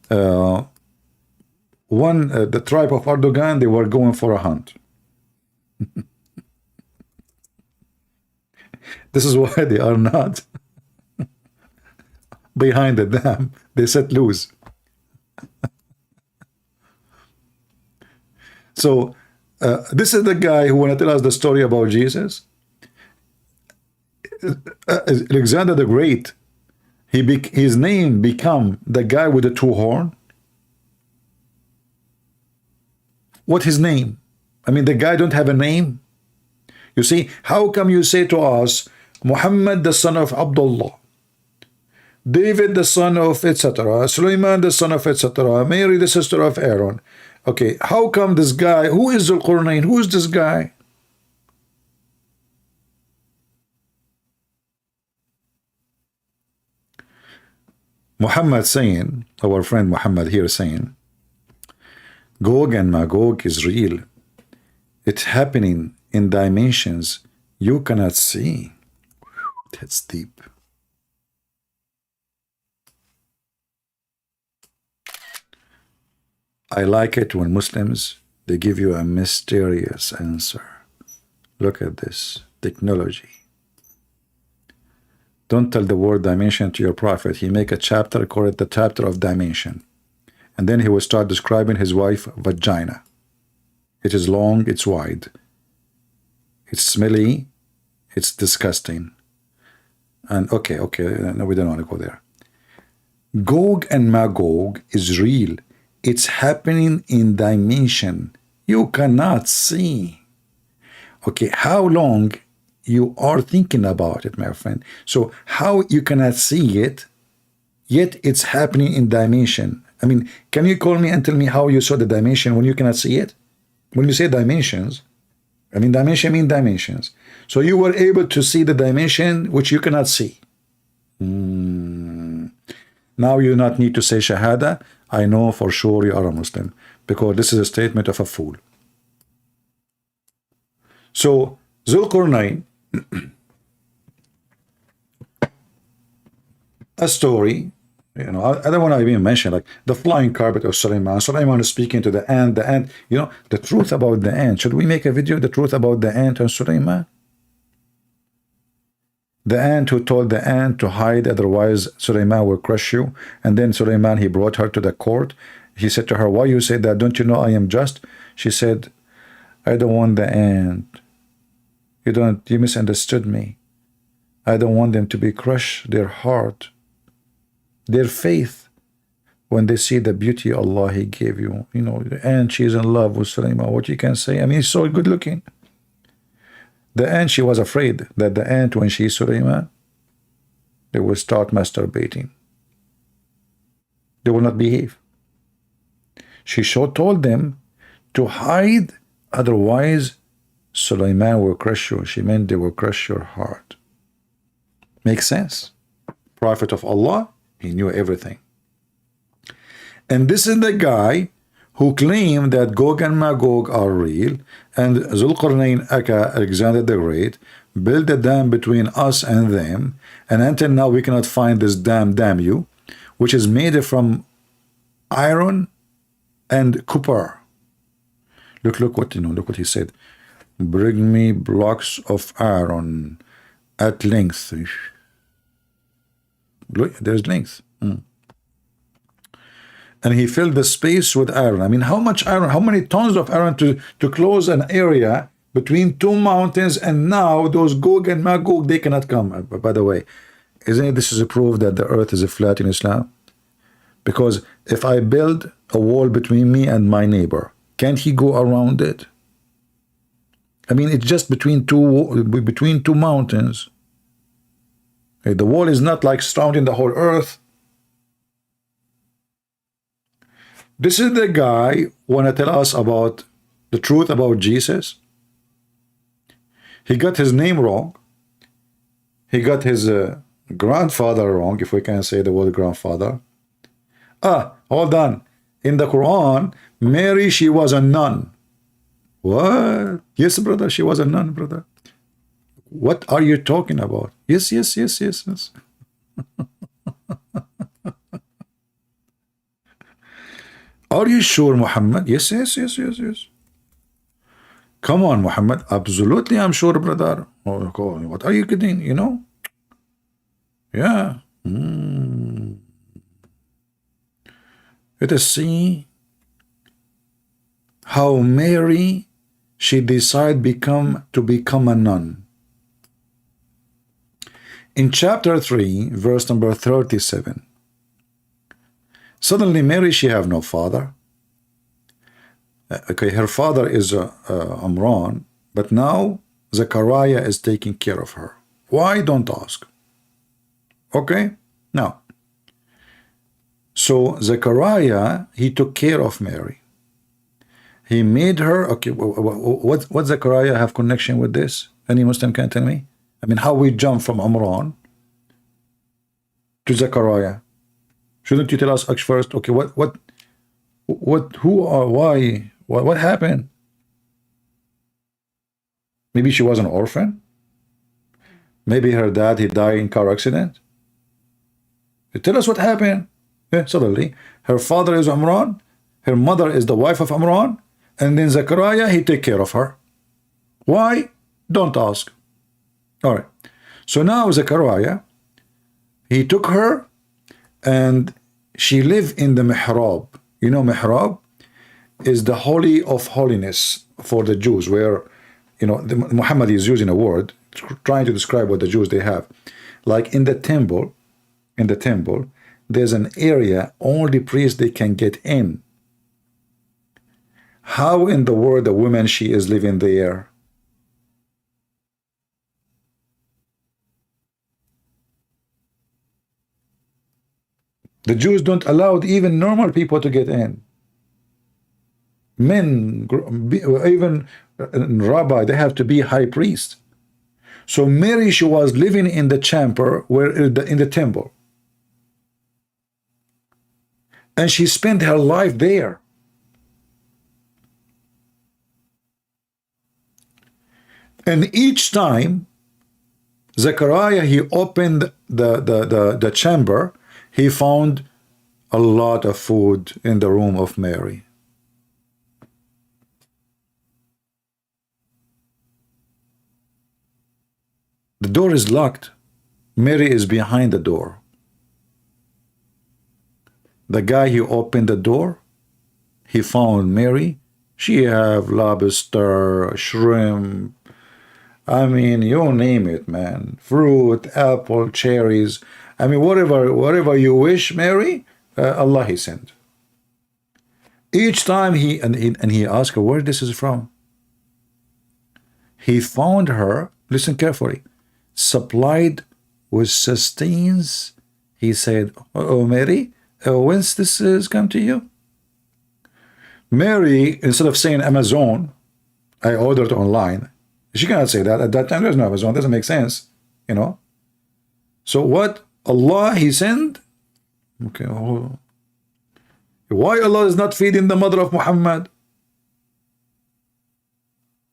the tribe of Erdogan, they were going for a hunt. This is why they are not behind the dam. They set loose. So this is the guy who want to tell us the story about Jesus. Alexander the Great, his name become the guy with the two horn. What his name? I mean, the guy don't have a name. You see, how come you say to us, Muhammad the son of Abdullah, David the son of etc., Sulaiman the son of etc., Mary the sister of Aaron? Okay, how come this guy, who is Zulqarnain? Who is this guy? Muhammad saying, our friend Muhammad here saying, Gog and Magog is real. It's happening in dimensions you cannot see. That's deep. I like it when Muslims, they give you a mysterious answer. Look at this technology. Don't tell the word dimension to your prophet. He make a chapter, call it the chapter of dimension. And then he will start describing his wife vagina. It is long, it's wide. It's smelly, it's disgusting. And okay, no, we don't want to go there. Gog and Magog is real. It's happening in dimension you cannot see. Okay, how long you are thinking about it, my friend? So how you cannot see it, yet it's happening in dimension? I mean, can you call me and tell me how you saw the dimension when you cannot see it? When you say dimensions, I mean, dimension mean dimensions. So you were able to see the dimension which you cannot see. Now you do not need to say Shahada. I know for sure you are a Muslim, because this is a statement of a fool. So Zulqarnain, a story, you know, I don't want to even mention like the flying carpet of Sulaiman. Sulaiman is speaking to the ant. The ant, you know, the truth about the ant. Should we make a video, the truth about the ant and Sulaiman? The ant who told the ant to hide, otherwise Sulaiman will crush you. And then Sulaiman, he brought her to the court. He said to her, why you say that? Don't you know I am just? She said, I don't want the ant. You misunderstood me. I don't want them to be crushed, their heart, their faith, when they see the beauty Allah He gave you. You know, and she's in love with Sulaiman. What you can say? I mean, he's so good looking. The ant, she was afraid that the ant, when she saw Sulaiman, they will start masturbating. They will not behave. She told them to hide, otherwise Sulaiman will crush you. She meant they will crush your heart. Makes sense. Prophet of Allah, he knew everything. And this is the guy who claimed that Gog and Magog are real, and Zulqarnain, aka Alexander the Great, built a dam between us and them, and until now we cannot find this dam, damn you, which is made from iron and copper. Look what he said. Bring me blocks of iron at length. Look, there's length. And he filled the space with iron. I mean, how much iron, how many tons of iron to close an area between two mountains, and now those Gog and Magog, they cannot come. By the way, isn't it this is a proof that the earth is flat in Islam? Because if I build a wall between me and my neighbor, can't he go around it? I mean, it's just between two mountains. Okay, the wall is not like surrounding the whole earth. This is the guy who wanna tell us about the truth about Jesus. He got his name wrong. He got his grandfather wrong, if we can say the word grandfather. Hold on. In the Quran, Mary, she was a nun. What? Yes, brother, she was a nun, brother. What are you talking about? Yes. Are you sure, Muhammad? Yes. Come on, Muhammad. Absolutely, I'm sure, brother. Oh, what are you kidding? You know? Yeah. Let us see how Mary, she decided to become a nun. In chapter 3, verse number 37. Suddenly Mary, she have no father. Okay, her father is Amran, but now Zechariah is taking care of her. Why? Don't ask. Okay, now, so Zechariah, he took care of Mary. He made her, okay, what Zechariah have connection with this? Any Muslim can tell me? I mean, how we jump from Amran to Zechariah? Shouldn't you tell us first? Okay, who or why? What happened? Maybe she was an orphan. Maybe her dad, he died in car accident. Tell us what happened. Suddenly, her father is Amran, her mother is the wife of Amran, and then Zechariah, he take care of her. Why? Don't ask. All right. So now Zechariah, he took her, and she lived in the mihrab. You know, mihrab is the holy of holiness for the Jews, where, you know, Muhammad is using a word trying to describe what the Jews they have. Like in the temple, there's an area only priests they can get in. How in the world the woman she is living there? The Jews don't allow even normal people to get in. Men, even rabbi, they have to be high priest. So Mary, she was living in the chamber, where in the temple, and she spent her life there. And each time Zechariah, he opened the chamber, he found a lot of food in the room of Mary. The door is locked. Mary is behind the door. The guy who opened the door, he found Mary. She have lobster, shrimp, I mean, you name it, man. Fruit, apple, cherries. I mean, whatever you wish, Mary, Allah he sent. Each time he asked her where this is from. He found her, listen carefully, supplied with sustenance. He said, "Oh, Mary, whence this has come to you?" Mary, instead of saying Amazon, I ordered online. She cannot say that. At that time, there's no Amazon. It doesn't make sense, you know. So what Allah he sent? Okay. Why Allah is not feeding the mother of Muhammad?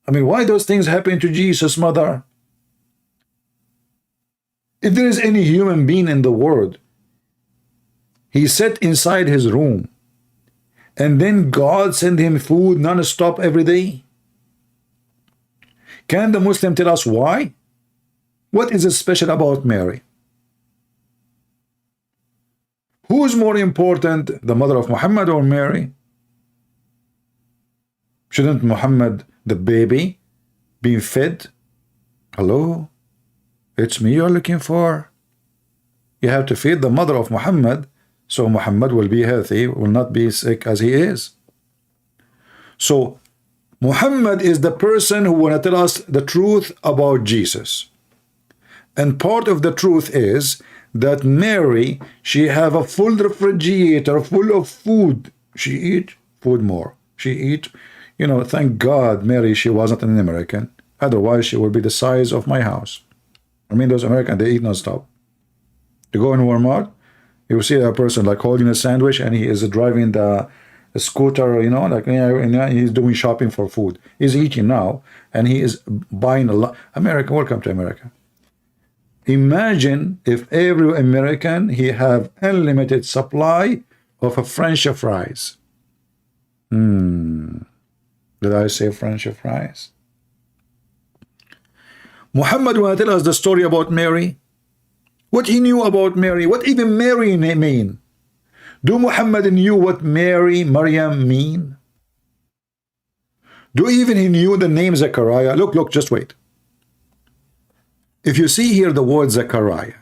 I mean, why those things happen to Jesus' mother? If there is any human being in the world, he sat inside his room, and then God sent him food non-stop every day. Can the Muslim tell us why? What is special about Mary? Who is more important, the mother of Muhammad or Mary? Shouldn't Muhammad, the baby, be fed? Hello? It's me you're looking for. You have to feed the mother of Muhammad, so Muhammad will be healthy, will not be sick as he is. So Muhammad is the person who want to tell us the truth about Jesus. And part of the truth is that Mary, she have a full refrigerator full of food. She eat food more. She eat, thank God Mary, she wasn't an American. Otherwise, she would be the size of my house. I mean, those Americans, they eat non-stop. You go in Walmart, you see a person like holding a sandwich and he is driving the scooter, he's doing shopping for food. He's eating now and he is buying a lot. America, welcome to America. Imagine if every American, he have unlimited supply of a French fries. Did I say French fries? Muhammad will tell us the story about Mary. What he knew about Mary. What even Mary mean? Do Muhammad knew what Maryam mean? Do even he knew the name Zechariah? Look, just wait. If you see here the word Zechariah,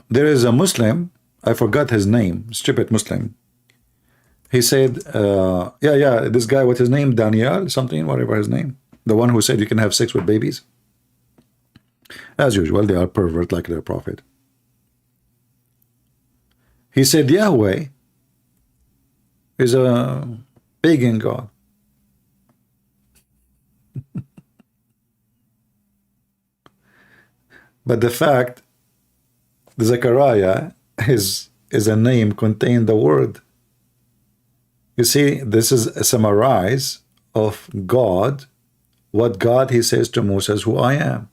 there is a Muslim, I forgot his name, stupid Muslim. He said, this guy, what's his name? Daniel, something, whatever his name. The one who said you can have sex with babies. As usual, they are pervert like their prophet. He said Yahweh is a pagan god. But the fact, the Zechariah is a name contain the word. You see, this is a summarize of God, what God he says to Moses, who I am.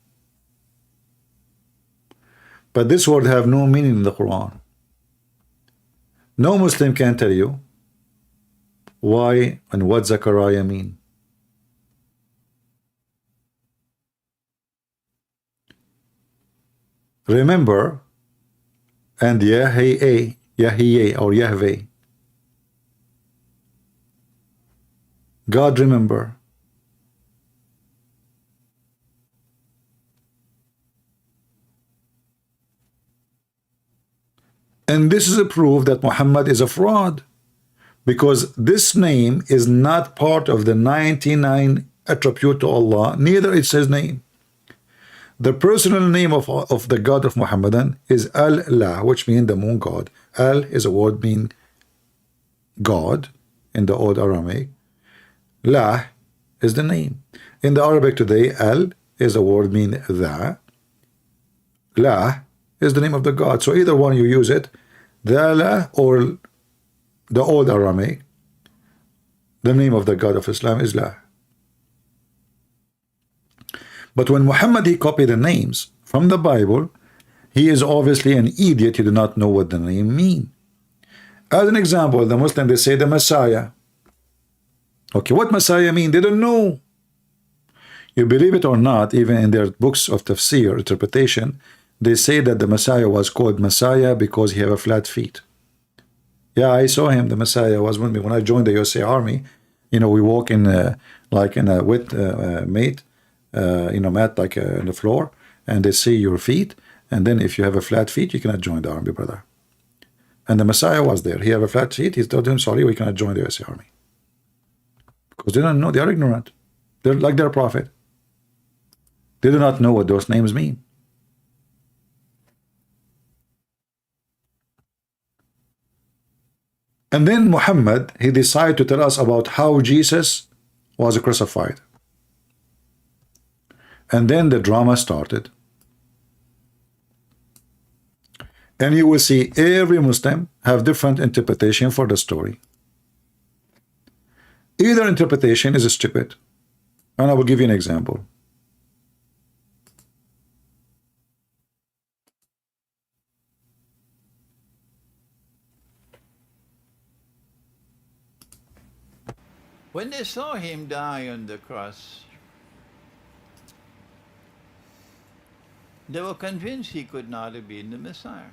But this word have no meaning in the Quran. No Muslim can tell you why and what Zechariah mean. Remember, and Yahweh or Yahweh, God remember. And this is a proof that Muhammad is a fraud, because this name is not part of the 99 attribute to Allah, neither it's his name. The personal name of the God of Muhammadan is Al-La, which means the moon god. Al is a word meaning God in the old Aramaic. La is the name. In the Arabic today, Al is a word meaning the. La is the name of the God. So either one you use it, the La or the old Aramaic, the name of the God of Islam is La. But when Muhammad he copied the names from the Bible, he is obviously an idiot. He did not know what the name mean. As an example, the Muslim, they say the Messiah. Okay, what Messiah mean? They don't know. You believe it or not, even in their books of tafsir, interpretation, they say that the Messiah was called Messiah because he have a flat feet. Yeah, I saw him. The Messiah was with me when I joined the USA Army. We walk in like in a wet mat, mat like on the floor, and they see your feet. And then if you have a flat feet, you cannot join the army, brother. And the Messiah was there. He have a flat feet. He told him, sorry, we cannot join the USA Army. Because they don't know. They are ignorant. They're like their prophet. They do not know what those names mean. And then Muhammad, he decided to tell us about how Jesus was crucified. And then the drama started. And you will see every Muslim have different interpretation for the story. Either interpretation is stupid. And I will give you an example. When they saw him die on the cross, they were convinced he could not have been the Messiah.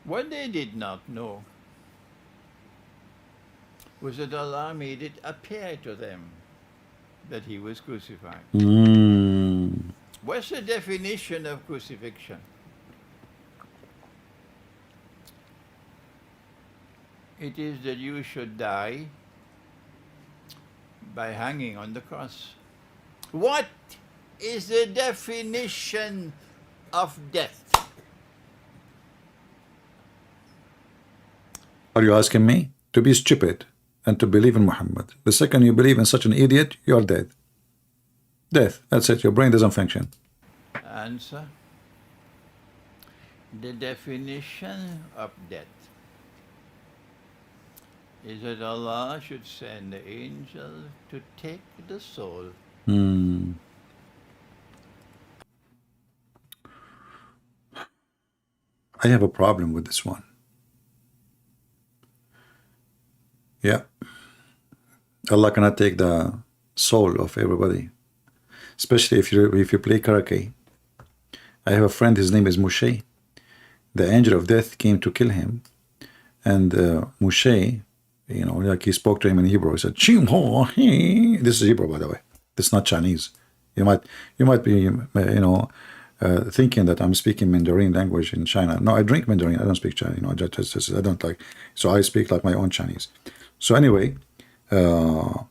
What they did not know was that Allah made it appear to them that he was crucified. What's the definition of crucifixion? It is that you should die by hanging on the cross. What is the definition of death? Are you asking me? To be stupid and to believe in Muhammad. The second you believe in such an idiot, you are dead. Death. That's it. Your brain doesn't function. Answer. The definition of death is that Allah should send the angel to take the soul. I have a problem with this one. Yeah. Allah cannot take the soul of everybody. Especially if you play karaoke. I have a friend, his name is Moshe. The angel of death came to kill him. And Moshe, you know, like he spoke to him in Hebrew. He said, "Chim ho he." This is Hebrew, by the way. This is not Chinese. You might be, you know, thinking that I'm speaking Mandarin language in China. No, I drink Mandarin. I don't speak Chinese. You know, I don't like. So I speak like my own Chinese. So anyway, when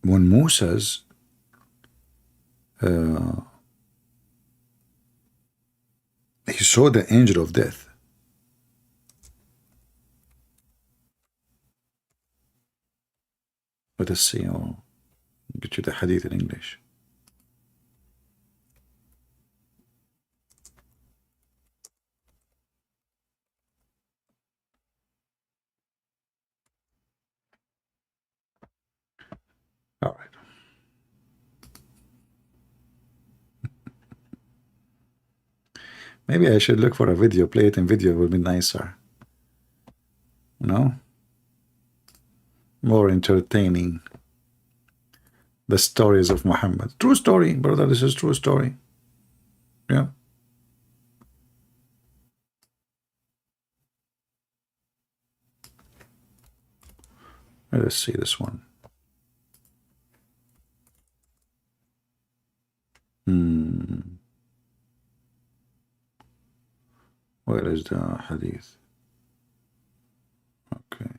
Moses he saw the angel of death. Let us see. I'll get you the hadith in English. All right. Maybe I should look for a video, play it in video, it would be nicer. No? More entertaining. The stories of Muhammad. True story, brother, this is true story. Yeah. Let us see this one. Where is the hadith? Okay.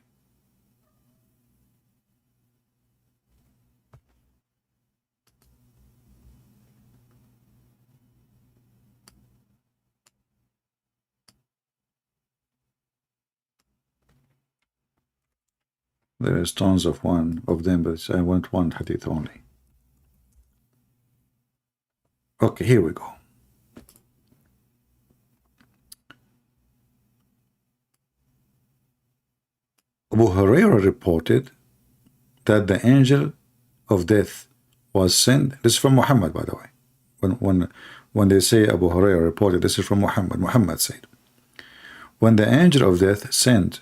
There is tons of them, but I want one hadith only. Okay, here we go. Abu Hurairah reported that the angel of death was sent. This is from Muhammad, by the way. When they say Abu Hurairah reported, this is from Muhammad. Muhammad said, when the angel of death sent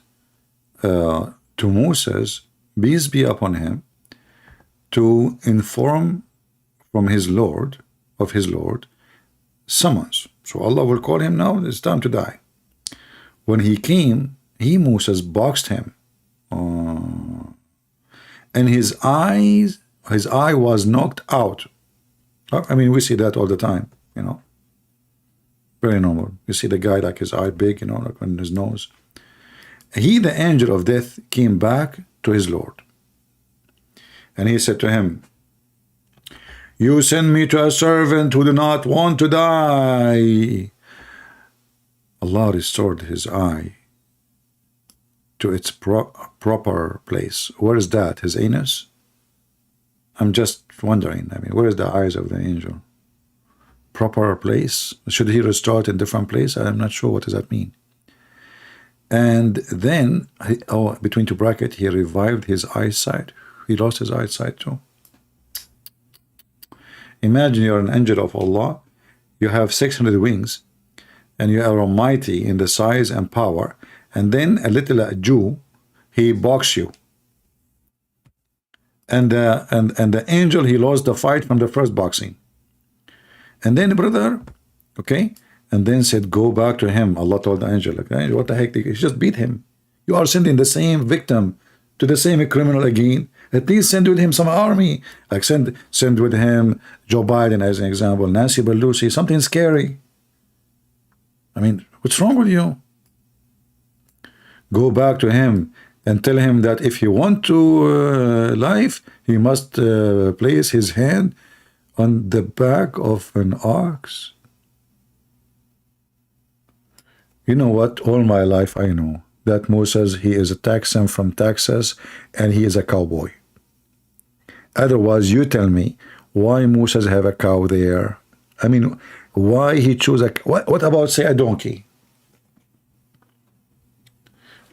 to Moses, peace be upon him, to inform from his Lord, of his Lord, summons. So Allah will call him now, it's time to die. When he came, Moses boxed him. And his eye was knocked out. I mean, we see that all the time, you know. Very normal. You see the guy like his eye big, you know, like on his nose. The angel of death, came back to his Lord. And he said to him, you send me to a servant who do not want to die. Allah restored his eye to its proper place. Where is that? His anus? I'm just wondering. I mean, where is the eyes of the angel? Proper place? Should he restore it in different place? I'm not sure. What does that mean? And then, between two brackets, he revived his eyesight. He lost his eyesight too. Imagine you're an angel of Allah. You have 600 wings, and you are almighty in the size and power. and then a little Jew, he box you. And the angel, he lost the fight from the first boxing. And then brother, okay, and then said, go back to him. Allah told the angel, like, angel, what the heck? He just beat him. You are sending the same victim to the same criminal again. At least send with him some army. Like send with him Joe Biden as an example, Nancy Pelosi, something scary. I mean, what's wrong with you? Go back to him and tell him that if he want to life, he must place his hand on the back of an ox. You know what? All my life I know that Moses, he is a Texan from Texas, and he is a cowboy. Otherwise, you tell me why Moses have a cow there. I mean, why he choose a... What about, say, a donkey?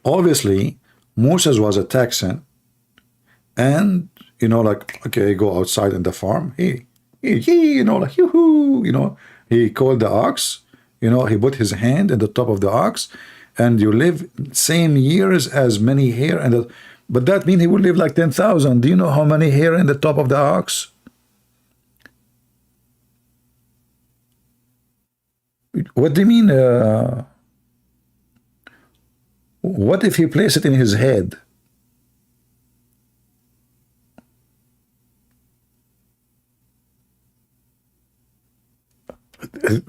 Obviously, Moses was a Texan, and, you know, like, okay, go outside in the farm. He you know, like, yoo-hoo, you know, he called the ox, you know, he put his hand in the top of the ox, and you live same years as many hair, and but that means he will live like 10,000. Do you know how many hair in the top of the ox? What do you mean? What if he place it in his head?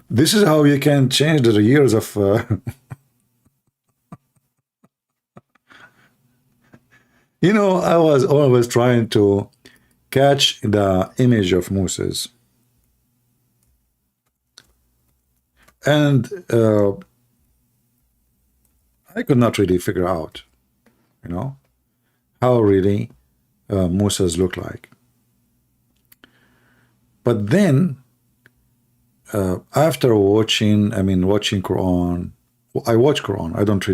This is how you can change the years of... You know, I was always trying to catch the image of Moses. And I could not really figure out, you know, how really Moses looked like. But then, after watching Quran, I watch Quran. I don't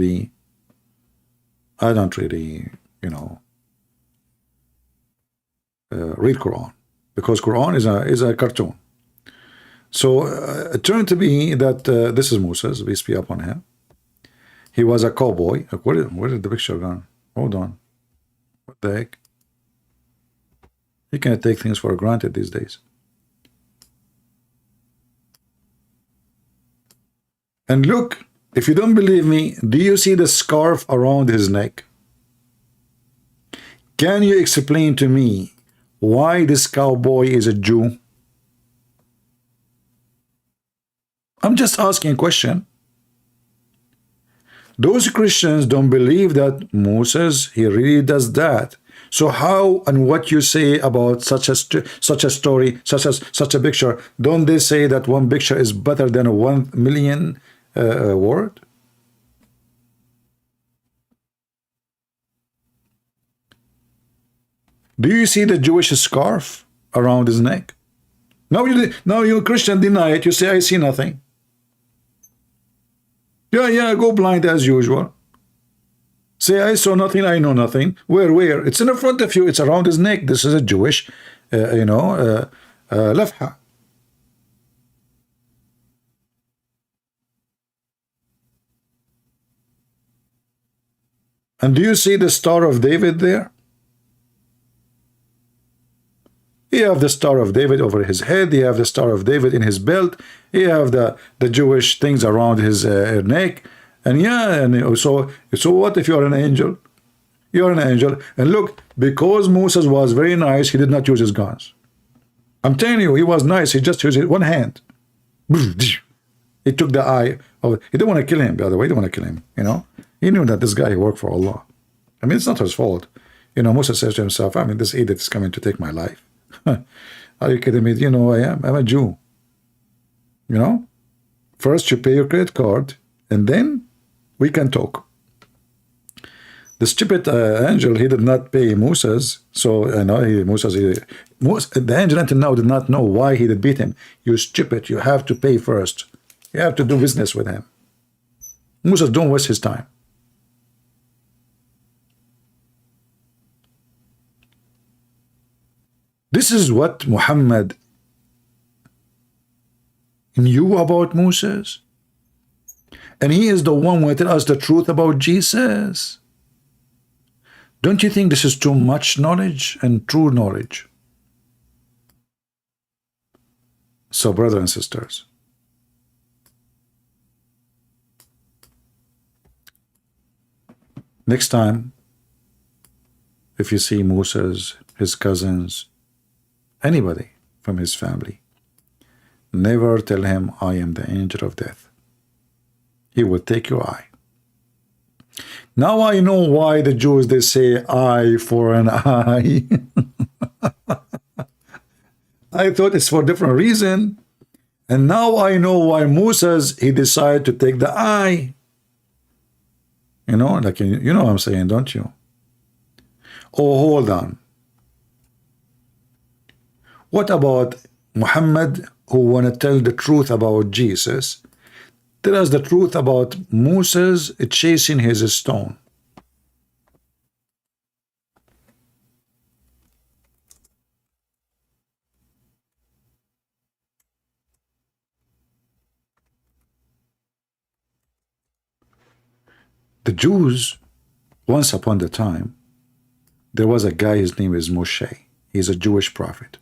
really, you know, read Quran, because Quran is a cartoon. So it turned to be that this is Moses, peace be upon him. He was a cowboy. Where did the picture gone? Hold on. What the heck? You can't take things for granted these days. And look, if you don't believe me, do you see the scarf around his neck? Can you explain to me why this cowboy is a Jew? I'm just asking a question. Those Christians don't believe that Moses, he really does that. So how and what you say about such a story, such a picture, don't they say that one picture is better than 1 million word? Do you see the Jewish scarf around his neck? Now you Christian deny it. You say, I see nothing. Yeah, go blind as usual. Say, I saw nothing, I know nothing. Where? It's in the front of you. It's around his neck. This is a Jewish, lafha. And do you see the Star of David there? You have the Star of David over his head. You have the Star of David in his belt. You have the Jewish things around his neck. And yeah, and so what if you're an angel? You're an angel. And look, because Moses was very nice, he did not use his guns. I'm telling you, he was nice. He just used one hand. He took the eye of... He didn't want to kill him, by the way. He didn't want to kill him, you know. He knew that this guy worked for Allah. I mean, it's not his fault. You know, Moses says to himself, I mean, this idiot is coming to take my life. Are you kidding me? You know who I am? I'm a Jew. You know? First you pay your credit card, and then we can talk. The stupid angel, he did not pay Moses. So, the angel until now did not know why he did beat him. You stupid, you have to pay first. You have to do business with him. Moses, don't waste his time. This is what Muhammad knew about Moses. And he is the one who tell us the truth about Jesus. Don't you think this is too much knowledge and true knowledge? So, brothers and sisters, next time, if you see Moses, his cousins, anybody from his family, never tell him, I am the angel of death. He will take your eye. Now I know why the Jews, they say eye for an eye. I thought it's for a different reason. And now I know why Moses, he decided to take the eye. You know, like, you know what I'm saying, don't you? Oh, hold on. What about Muhammad, who want to tell the truth about Jesus? Tell us the truth about Moses chasing his stone. The Jews, once upon a time, there was a guy, his name is Moshe. He's a Jewish prophet.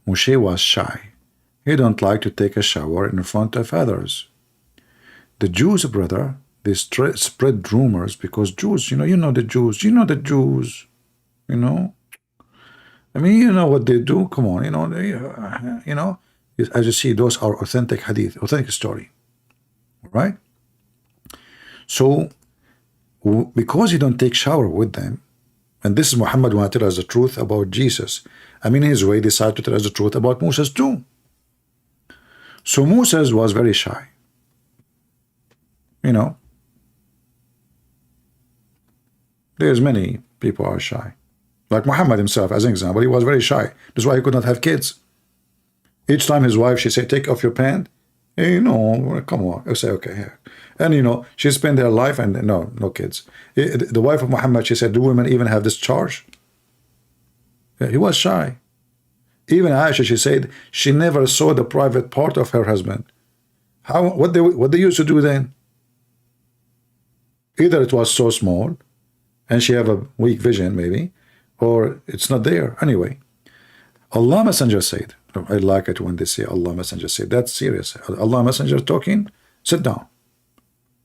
Moshe was shy. He don't like to take a shower in front of others. The Jews, brother, they spread rumors because Jews, you know the Jews, you know. I mean, you know what they do. Come on, you know, as you see, those are authentic hadith, authentic story, right? So, because you don't take shower with them, and this is Muhammad want to tell us the truth about Jesus. I mean, his way decided to tell us the truth about Moses too. So Moses was very shy. You know, there's many people are shy. Like Muhammad himself, as an example, he was very shy. That's why he could not have kids. Each time his wife, she said, take off your pants. Hey, no, come on. I say, okay, here. And, you know, she spent their life and no kids. The wife of Muhammad, she said, do women even have this charge? Yeah, he was shy. Even Aisha, she said, she never saw the private part of her husband. What they used to do then? Either it was so small, and she have a weak vision, maybe, or it's not there. Anyway, Allah Messenger said, I like it when they say Allah Messenger said, that's serious. Allah Messenger talking, sit down.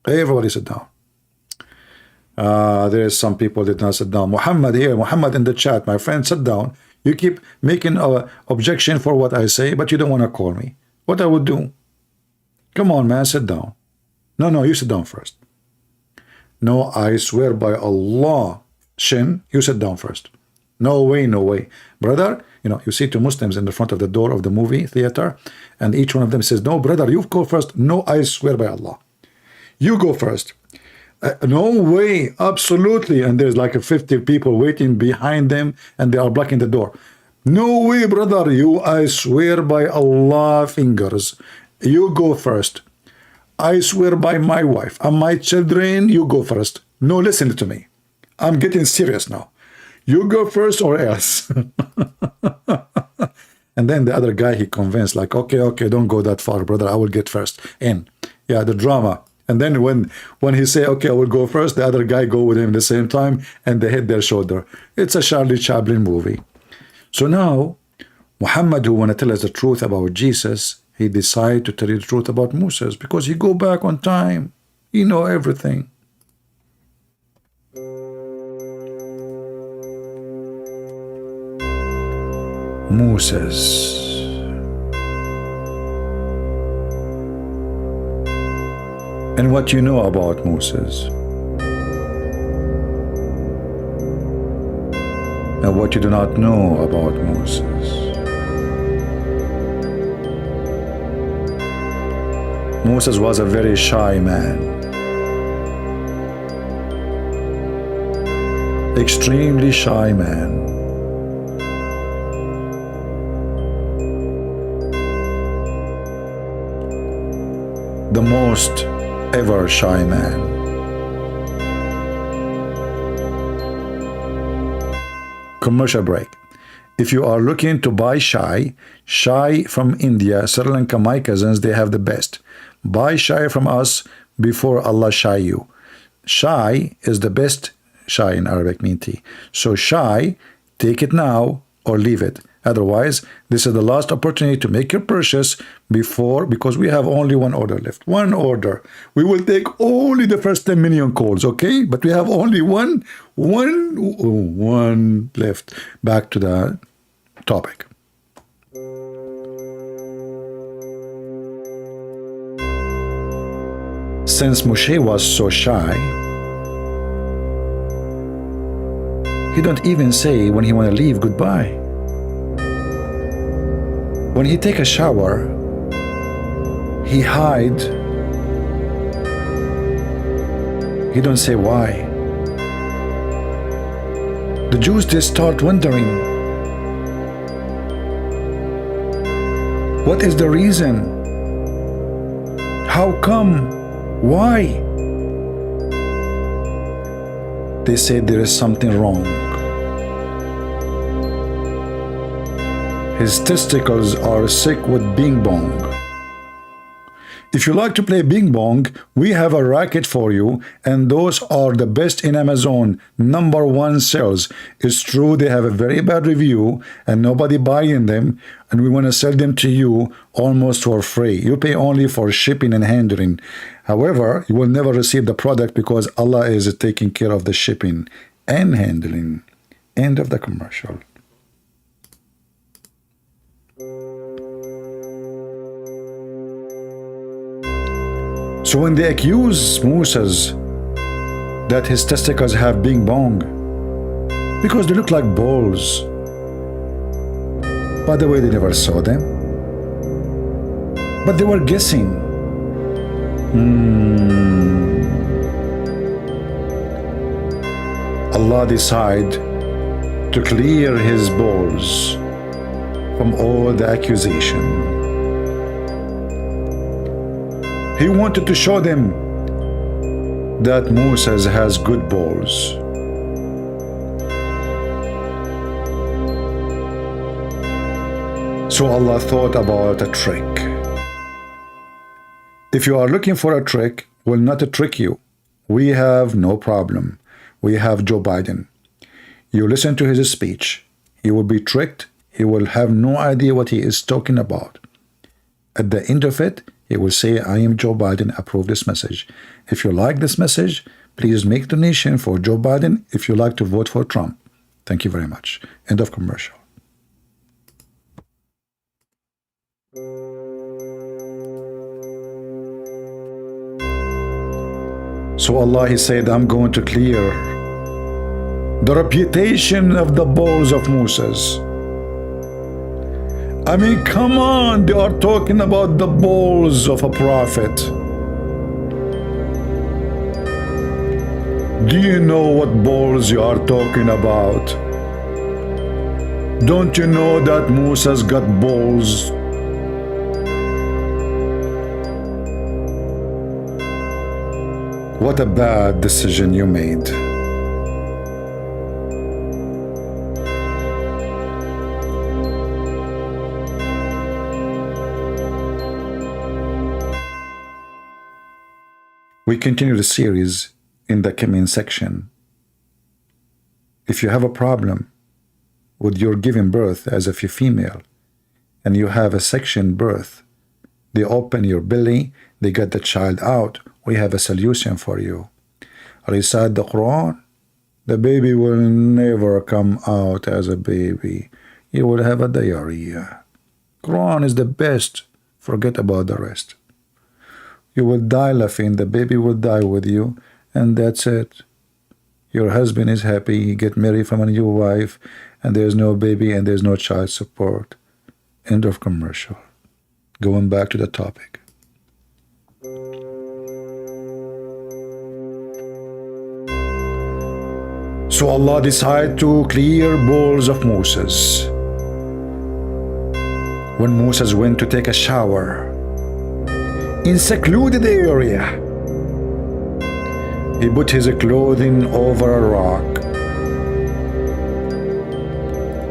Everybody sit down. There is some people that did not sit down. Muhammad here, Muhammad in the chat, my friend, sit down. You keep making an objection for what I say, but you don't want to call me. What I would do? Come on, man, sit down. No, you sit down first. No, I swear by Allah, Shin, you sit down first. No way, no way. Brother, you know, you see two Muslims in the front of the door of the movie theater, and each one of them says, no, brother, you go first. No, I swear by Allah. You go first. No way, absolutely. And there's like 50 people waiting behind them, and they are blocking the door. No way, brother, I swear by Allah, fingers. You go first. I swear by my wife and my children, you go first. No, listen to me. I'm getting serious now. You go first or else. And then the other guy, he convinced, like, okay, don't go that far, brother. I will get first in. Yeah, the drama. And then when he say, okay, I will go first, the other guy go with him at the same time, and they hit their shoulder. It's a Charlie Chaplin movie. So now, Muhammad, who want to tell us the truth about Jesus, he decided to tell you the truth about Moses because he go back on time. He know everything. Moses. And what you know about Moses. And what you do not know about Moses. Moses was a very shy man. Extremely shy man. The most ever shy man. Commercial break. If you are looking to buy shy from India, Sri Lanka, my cousins, they have the best. Buy shy from us, before Allah shy you. Shy is the best shy in Arabic, mean tea. So shy, take it now or leave it. Otherwise, this is the last opportunity to make your purchase before, because we have only one order left. One order. We will take only the first 10 million calls, okay? But we have only one left. Back to the topic. Since Moshe was so shy, he don't even say when he want to leave goodbye. When he take a shower, he hide. He don't say why. The Jews, they start wondering, what is the reason? How come? Why? They say there is something wrong. His testicles are sick with Bing Bong. If you like to play Bing Bong, we have a racket for you, and those are the best in Amazon. #1 sales. It's true they have a very bad review and nobody buying them, and we want to sell them to you almost for free. You pay only for shipping and handling. However, you will never receive the product because Allah is taking care of the shipping and handling. End of the commercial. So when they accuse Moses that his testicles have Bing Bong, because they look like balls. By the way, they never saw them, but they were guessing. Allah decided to clear his balls from all the accusation. He wanted to show them that Moses has good balls. So Allah thought about a trick. If you are looking for a trick, we'll not trick you. We have no problem. We have Joe Biden. You listen to his speech. He will be tricked. He will have no idea what he is talking about. At the end of it, he will say, I am Joe Biden, approve this message. If you like this message, please make donation for Joe Biden if you like to vote for Trump. Thank you very much. End of commercial. So Allah, He said, I'm going to clear the reputation of the balls of Moses. I mean, come on, they are talking about the balls of a prophet. Do you know what balls you are talking about? Don't you know that Moses got balls? What a bad decision you made. We continue the series in the comment section. If you have a problem with your giving birth as a female and you have a section birth, they open your belly, they get the child out, we have a solution for you. Recite the Quran. The baby will never come out as a baby. You will have a diarrhea. Quran is the best. Forget about the rest. You will die laughing, the baby will die with you, and that's it. Your husband is happy, you get married from a new wife, and there's no baby and there's no child support. End of commercial. Going back to the topic. So Allah decided to clear balls of Moses. When Moses went to take a shower in secluded area, he put his clothing over a rock.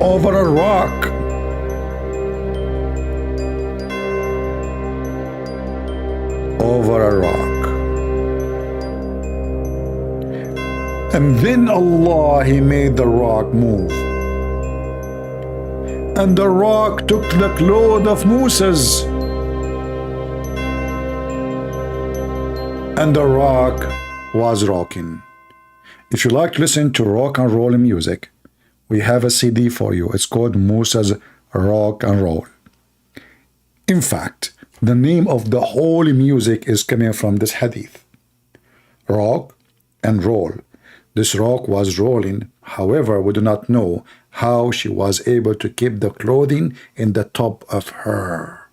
Over a rock. Over a rock. And then Allah, He made the rock move. And the rock took the clothes of Moses. And the rock was rocking. If you like to listen to rock and roll music, we have a CD for you. It's called Moses Rock and Roll. In fact, the name of the whole music is coming from this hadith. Rock and roll. This rock was rolling. However, we do not know how she was able to keep the clothing in the top of her.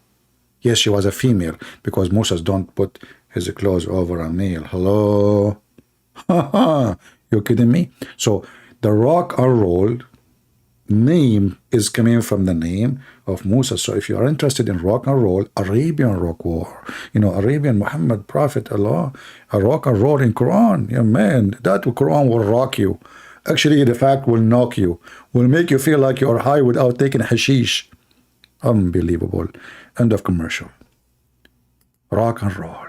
Yes, she was a female, because Moses don't put his clothes over a male. Hello? You kidding me? So the rock and roll name is coming from the name of Moses. So if you are interested in rock and roll, Arabian rock war, Arabian Muhammad Prophet Allah, a rock and roll in Quran, yeah man, that Quran will rock you. Actually, the fact will knock you, will make you feel like you are high without taking hashish. Unbelievable. End of commercial. Rock and roll.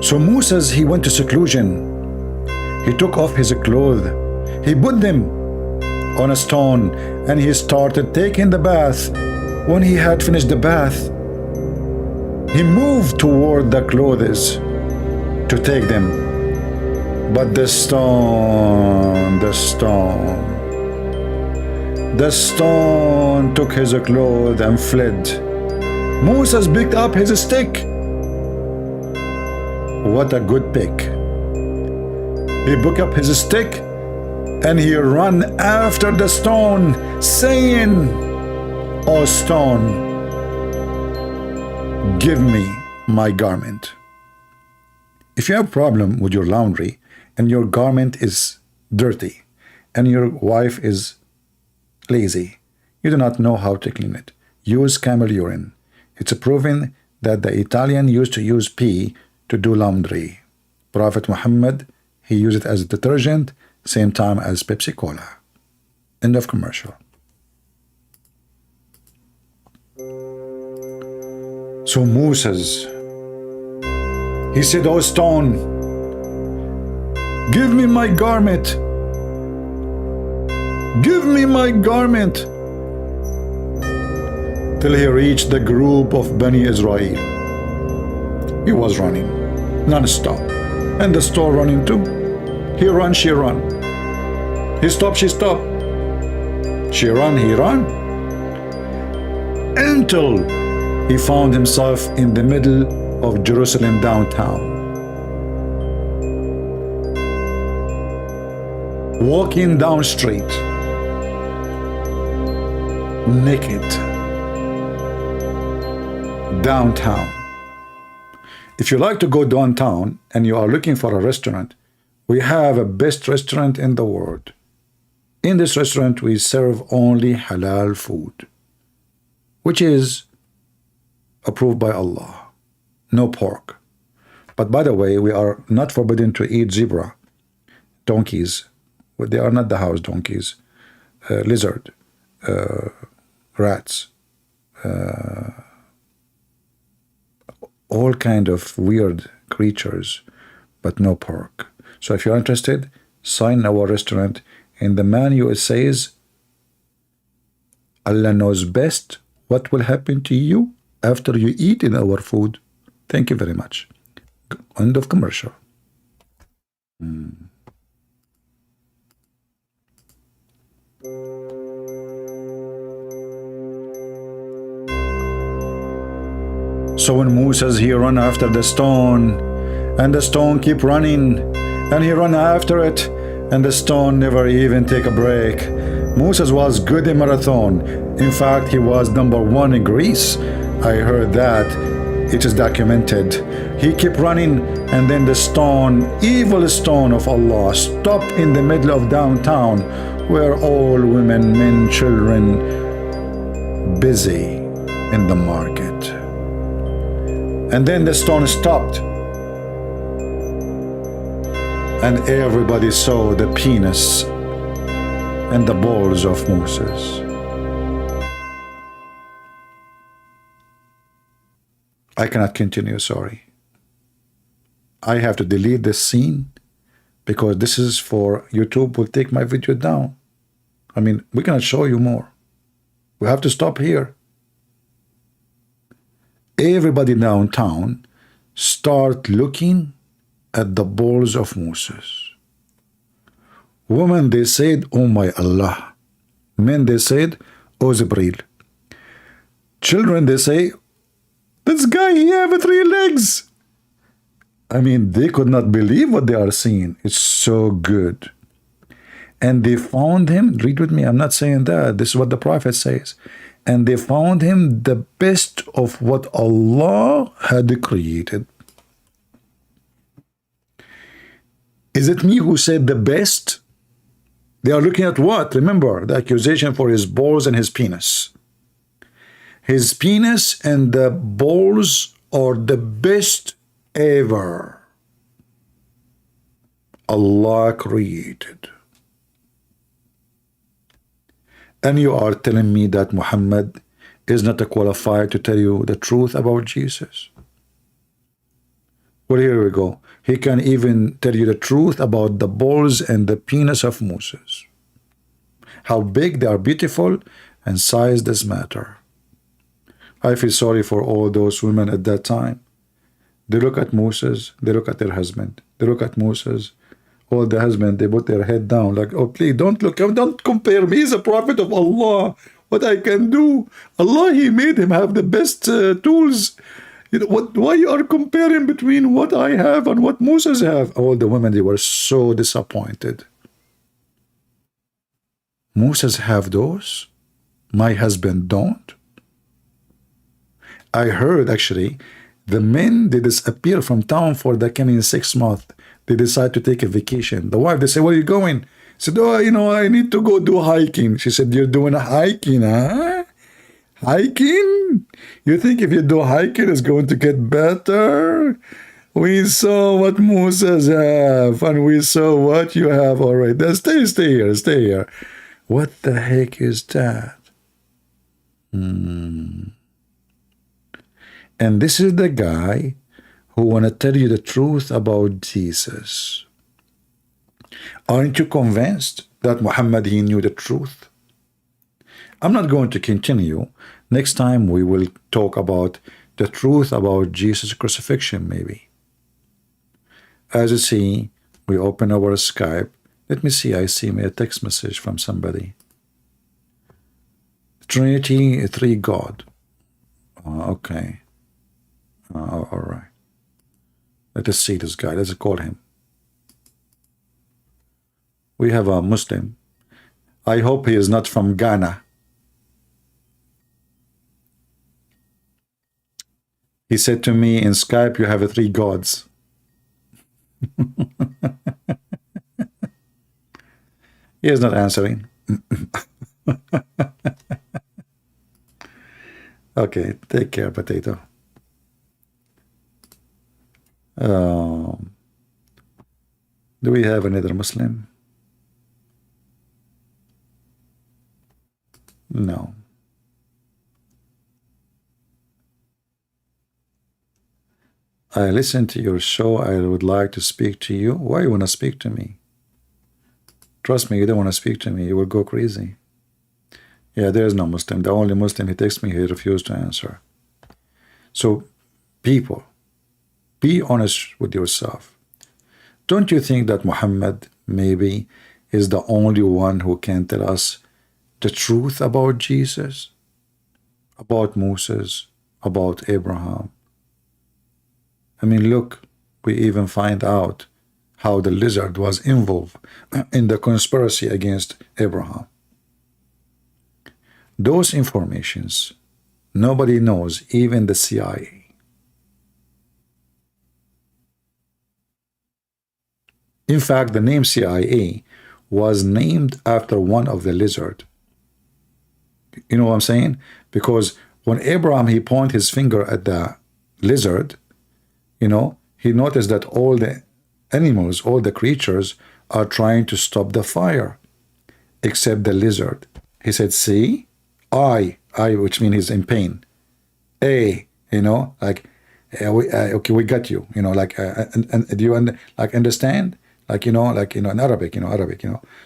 So Moses, he went to seclusion. He took off his clothes. He put them on a stone and he started taking the bath. When he had finished the bath, he moved toward the clothes to take them. But the stone took his clothes and fled. Moses picked up his stick. What a good pick. He picked up his stick and he ran after the stone, saying, "O stone, give me my garment." If you have a problem with your laundry and your garment is dirty and your wife is lazy, you do not know how to clean it, use camel urine. It's proven that the Italian used to use pee to do laundry. Prophet Muhammad, he used it as a detergent, same time as Pepsi Cola. End of commercial. So Moses, he said, "Oh stone, give me my garment. Give me my garment." Till he reached the group of Bani Israel. He was running non-stop. And the store running too. He run, she run. He stop, she stop. She run, he run. Until he found himself in the middle of Jerusalem downtown. Walking down street. Naked. Downtown. If you like to go downtown and you are looking for a restaurant, we have a best restaurant in the world. In this restaurant, we serve only halal food, which is approved by Allah. No pork. But by the way, we are not forbidden to eat zebra, donkeys. They are not the house donkeys. Lizard, rats, all kind of weird creatures, but no pork. So if you're interested, sign our restaurant. In the menu it says, Allah knows best what will happen to you after you eat in our food. Thank you very much. End of commercial. So when Moses, he run after the stone, and the stone keep running, and he run after it, and the stone never even take a break. Moses was good in marathon. In fact, he was #1 in Greece. I heard that. It is documented. He kept running, and then the stone, evil stone of Allah, stopped in the middle of downtown, where all women, men, children, busy in the market. And then the stone stopped, and everybody saw the penis and the balls of Moses. I cannot continue, sorry. I have to delete this scene because this is for YouTube will take my video down. I mean, we cannot show you more. We have to stop here. Everybody downtown start looking at the balls of Moses. Women, they said, oh my Allah. Men, they said, oh Jibreel. Children, they say, this guy, he have 3 legs. I mean, they could not believe what they are seeing. It's so good. And they found him, read with me, I'm not saying that. This is what the Prophet says. And they found him the best of what Allah had created. Is it me who said the best? They are looking at what? Remember, the accusation for his balls and his penis. His penis and the balls are the best ever Allah created. And you are telling me that Muhammad is not qualified to tell you the truth about Jesus? Well, here we go. He can even tell you the truth about the balls and the penis of Moses. How big they are, beautiful, and size does matter. I feel sorry for all those women at that time. They look at Moses, they look at their husband. They look at Moses, all the husband, they put their head down like, oh, please, don't look, don't compare me. He's a prophet of Allah. What I can do? Allah, He made him have the best tools. You know, why you are comparing between what I have and what Moses have? All the women, they were so disappointed. Moses have those? My husband don't? I heard, actually, the men, they disappear from town for the coming 6 months. They decide to take a vacation. The wife, they say, where are you going? She said, oh, you know, I need to go do hiking. She said, you're doing a hiking, huh? Hiking? You think if you do hiking, it's going to get better? We saw what Moses have, and we saw what you have. All right, then stay here. What the heck is that? And this is the guy who want to tell you the truth about Jesus. Aren't you convinced that Muhammad, he knew the truth? I'm not going to continue. Next time we will talk about the truth about Jesus' crucifixion, maybe. As you see, we open our Skype. Let me see, I see a text message from somebody. Trinity, 3 God. Okay. All right. Let us see this guy. Let's call him. We have a Muslim. I hope he is not from Ghana. He said to me in Skype, you have 3 gods. He is not answering. Okay, take care, potato. Do we have another Muslim? No. I listened to your show. I would like to speak to you. Why you want to speak to me? Trust me, you don't want to speak to me. You will go crazy. Yeah, there is no Muslim. The only Muslim, he texts me, he refused to answer. So, people, be honest with yourself. Don't you think that Muhammad maybe is the only one who can tell us the truth about Jesus, about Moses, about Abraham? I mean, look, we even find out how the lizard was involved in the conspiracy against Abraham. Those informations, nobody knows, even the CIA. In fact, the name CIA was named after one of the lizard. You know what I'm saying? Because when Abraham, he pointed his finger at the lizard, you know, he noticed that all the animals, all the creatures are trying to stop the fire, except the lizard. He said, see, I, which means he's in pain. A, you know, like, Okay, we got you. You know, like, and do you like understand? Like, in Arabic,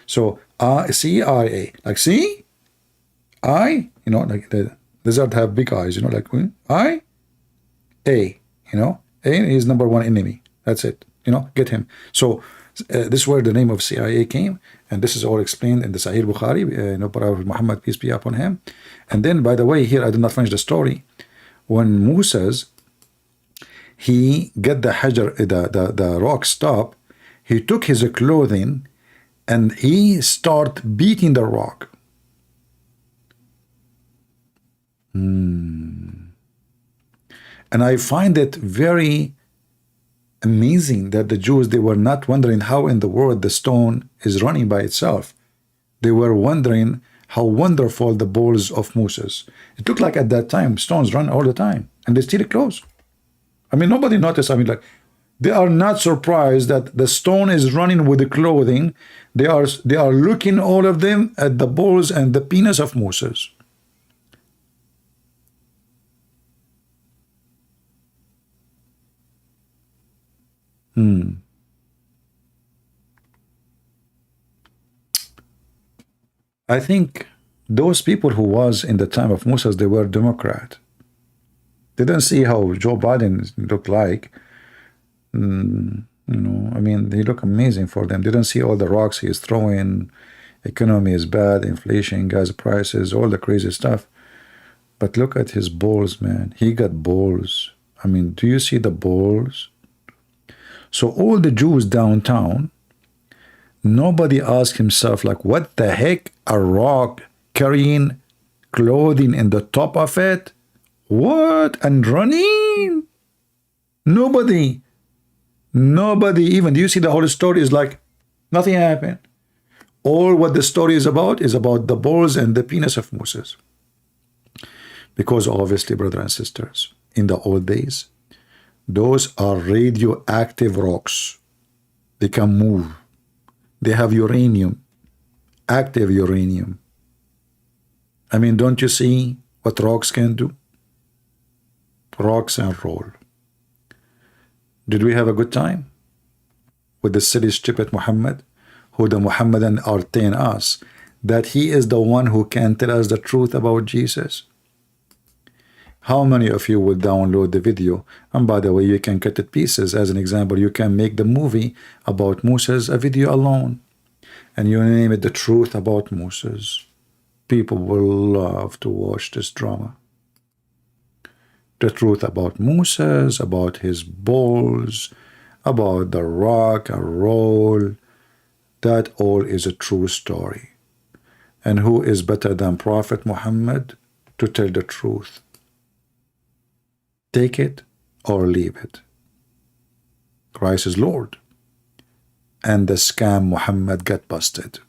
So CIA, like see, like the desert have big eyes. Like A, A is number one enemy. That's it. Get him. So this is where the name of CIA came, and this is all explained in the Sahih Bukhari. Prophet Muhammad, peace be upon him. And then, by the way, here I did not finish the story. When Moses, he get the hajar, the rock stop, he took his clothing and he start beating the rock. And I find it very amazing that the Jews, they were not wondering how in the world the stone is running by itself. They were wondering how wonderful the balls of Moses. It looked like at that time stones run all the time and they steal clothes. I mean, nobody noticed. I mean, like, they are not surprised that the stone is running with the clothing. They are looking, all of them, at the balls and the penis of Moses. I think those people who was in the time of Moses, they were Democrat. They didn't see how Joe Biden looked like. I mean, they look amazing for them. They didn't see all the rocks he is throwing. Economy is bad, inflation, gas prices, all the crazy stuff. But look at his balls, man. He got balls. I mean, do you see the balls? So all the Jews downtown, nobody asked himself, like, what the heck? A rock carrying clothing in the top of it? What? And running? Nobody even. Do you see the whole story is like nothing happened? All what the story is about the balls and the penis of Moses. Because obviously, brothers and sisters, in the old days, those are radioactive rocks. They can move. They have uranium, active uranium. I mean, don't you see what rocks can do? Rocks and roll. Did we have a good time with the silly stupid Muhammad, who the Muhammadan are telling us that he is the one who can tell us the truth about Jesus? How many of you will download the video? And by the way, you can cut it pieces. As an example, you can make the movie about Moses a video alone, and you name it The Truth About Moses. People will love to watch this drama. The truth about Moses, about his balls, about the rock and roll. That all is a true story. And who is better than Prophet Muhammad to tell the truth? Take it or leave it. Christ is Lord. And the scam Muhammad got busted.